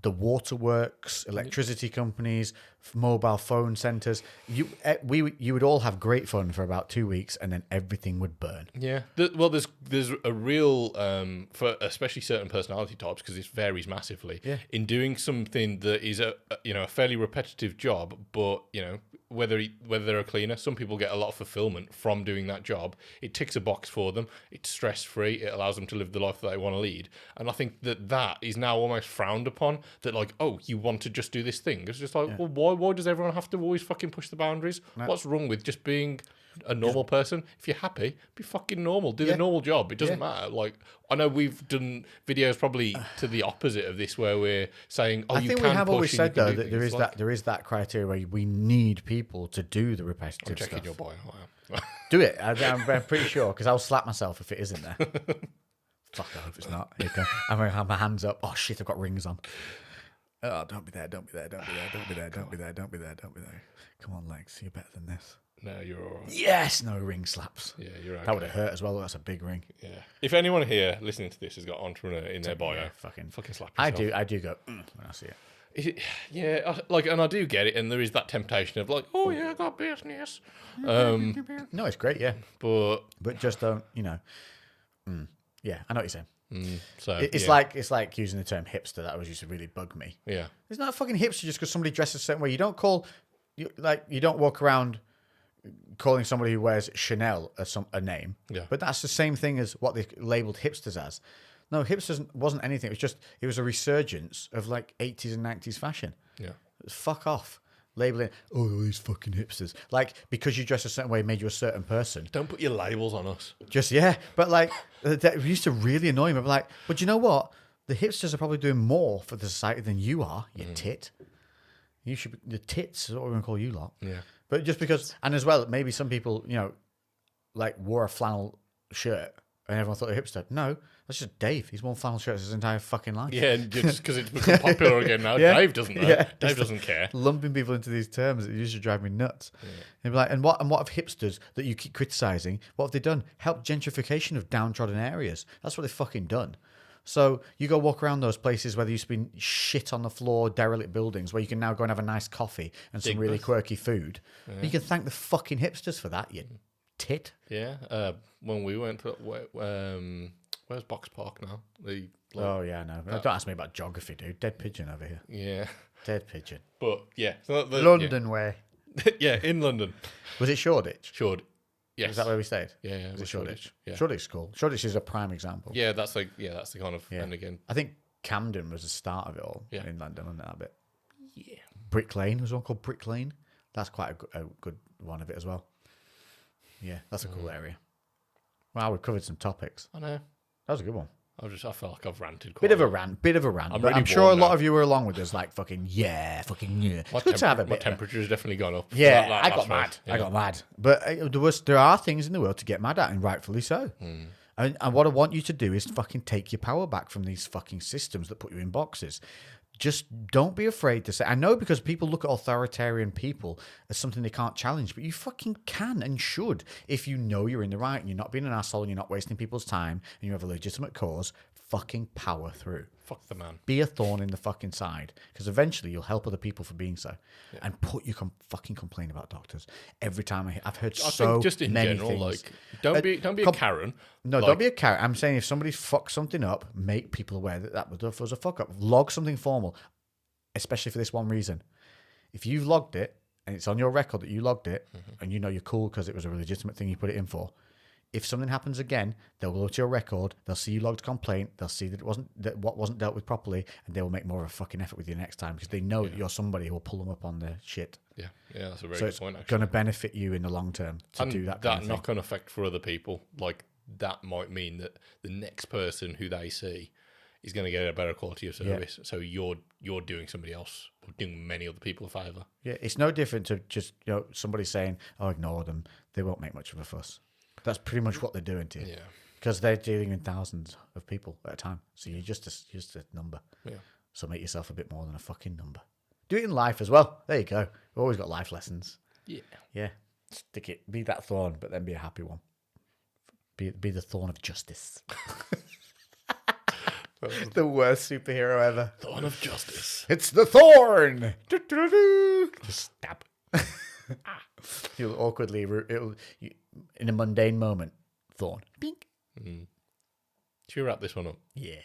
the waterworks, electricity companies, mobile phone centers. You would all have great fun for about 2 weeks, and then everything would burn. Yeah. There's a real for especially certain personality types, because it varies massively. Yeah. In doing something that is a fairly repetitive job, but whether they're a cleaner, some people get a lot of fulfillment from doing that job. It ticks a box for them. It's stress free. It allows them to live the life that they want to lead. And I think that is now almost frowned upon. That you want to just do this thing. It's just well, why does everyone have to always fucking push the boundaries? No. What's wrong with just being a normal person? If you're happy, be fucking normal. Do the normal job. It doesn't matter. I know we've done videos probably to the opposite of this, where we're saying, I think we have always said though that there is that criteria where we need people to do the repetitive stuff. I'm checking your bio. Do it. I'm pretty sure, because I'll slap myself if it isn't there. Fuck, I hope it's not. Here I'm going to have my hands up. Oh shit, I've got rings on. Oh, don't be there, don't be there, don't be there, don't be there, don't be there, don't be there, don't be there. Come on, Legs, you're better than this. No, you're all right. Yes, no ring slaps. Yeah, you're okay. That would have hurt as well. That's a big ring. Yeah. If anyone here listening to this has got entrepreneur in their bio, fucking slap yourself. I do go when I see it. And I do get it, and there is that temptation of oh yeah, I got business. No, it's great, yeah, but just don't, yeah, I know what you're saying. So it's like using the term hipster. That always used to really bug me. Yeah, it's not a fucking hipster just because somebody dresses a certain way. You don't walk around calling somebody who wears Chanel a name. Yeah, but that's the same thing as what they labeled hipsters as. No, hipsters wasn't anything. It was a resurgence of 80s and 90s fashion. Yeah, fuck off. Labeling, these fucking hipsters. Because you dress a certain way made you a certain person. Don't put your labels on us. But that used to really annoy me. But do you know what? The hipsters are probably doing more for the society than you are, you tit. You should be, the tits is what we're going to call you lot. Yeah. But just because, and as well, maybe some people, wore a flannel shirt and everyone thought they're hipster. No, that's just Dave. He's worn flannel shirts his entire fucking life. Yeah, just because it's become popular again now. Yeah. Dave doesn't know. Yeah. Dave doesn't care. Lumping people into these terms, it used to drive me nuts. Yeah. And be like, and what have hipsters that you keep criticising, what have they done? Help gentrification of downtrodden areas. That's what they've fucking done. So you go walk around those places where there used to be shit on the floor, derelict buildings, where you can now go and have a nice coffee and some really quirky food. Yeah. You can thank the fucking hipsters for that, you tit. Yeah. When we went to where's Box Park now? Oh yeah, no. Don't ask me about geography, dude. Dead pigeon over here. Yeah. Dead pigeon. But yeah, so London way. Yeah, in London. Was it Shoreditch? Yes. Is that where we stayed? Yeah. Was it Shoreditch? Yeah. Shoreditch is cool. Shoreditch is a prime example. Yeah, that's the kind of. Yeah. And again, I think Camden was the start of it all Yeah. in London, wasn't it, that bit? yeah. Brick Lane, was one called Brick Lane. That's quite a good one of it as well. Yeah, that's a cool area. Wow, we've covered some topics. I know. That was a good one. I feel like I've ranted. Bit of a rant. I'm But really I'm sure a warm lot now. of you were along with us, like fucking yeah. My, It's good to have a my bit. temperature has definitely gone up. Yeah, That I got last mad. round. Yeah. I got mad. But there are things in the world to get mad at, and rightfully so. And what I want you to do is fucking take your power back from these fucking systems that put you in boxes. Just don't be afraid to say. I know, because people look at authoritarian people as something they can't challenge, but you fucking can and should if you know you're in the right and you're not being an asshole and you're not wasting people's time and you have a legitimate cause. Fucking power through. Fuck the man. Be a thorn in the fucking side, because eventually you'll help other people for being so. Yeah. And fucking complain about doctors every time I've heard I so think just in many general, things. like don't be a Karen. No, like, don't be a carrot. I'm saying if somebody fucks something up, make people aware that was a fuck up. Log something formal, especially for this one reason. If you've logged it and it's on your record that you logged it, and you know you're cool because it was a legitimate thing you put it in for. If something happens again, they'll go to your record. They'll see you logged a complaint. They'll see that what wasn't dealt with properly, and they will make more of a fucking effort with you next time because they know that you're somebody who will pull them up on their shit. Yeah, that's a very So good it's point. Actually, going to benefit you in the long term to and do that. That kind of thing. knock-on effect for other people, like that might mean that the next person who they see is going to get a better quality of service. So you're doing somebody else, or doing many other people a favour. Yeah, it's no different to just somebody saying, "Oh, ignore them. They won't make much of a fuss." That's pretty much what they're doing to you. Yeah. Because they're dealing with thousands of people at a time. So you're just a number. Yeah. So make yourself a bit more than a fucking number. Do it in life as well. There you go. We've always got life lessons. Yeah. Yeah. Stick it. Be that thorn, but then be a happy one. Be the thorn of justice. The worst superhero ever. Thorn of justice. It's the thorn. Just stab. You'll awkwardly, in a mundane moment, thorn. Bink. Should we wrap this one up? Yeah.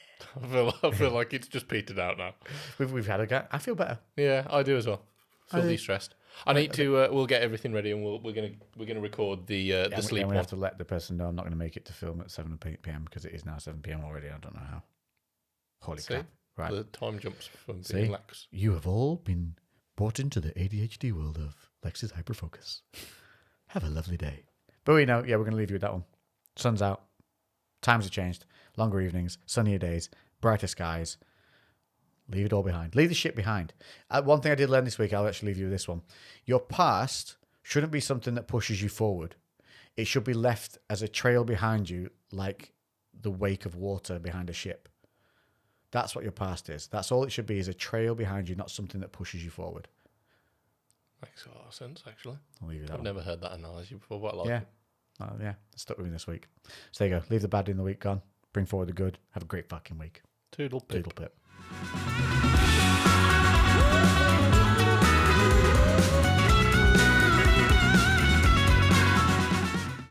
I feel like it's just petered out now. We've had a go. I feel better. Yeah, I do as well. Feel de-stressed. I need to. We'll get everything ready, and we're gonna record the sleep I'm one. gonna have to let the person know I'm not going to make it to film at 7 p.m. because it is now 7 p.m. already. I don't know how. Holy crap! Right, The time jumps from See? being lax. You have all been brought into the ADHD world of Lex's hyperfocus. Have a lovely day. But we're going to leave you with that one. Sun's out. Times have changed. Longer evenings, sunnier days, brighter skies. Leave it all behind. Leave the shit behind. One thing I did learn this week, I'll actually leave you with this one. Your past shouldn't be something that pushes you forward. It should be left as a trail behind you, like the wake of water behind a ship. That's what your past is. That's all it should be, is a trail behind you, not something that pushes you forward. Makes a lot of sense, actually. I'll leave you that I've one. never heard that analogy before, but I like Yeah. it. Yeah. It stuck with me this week. So there you go. Leave the bad in the week gone. Bring forward the good. Have a great fucking week. Toodle pip. Doodle pip.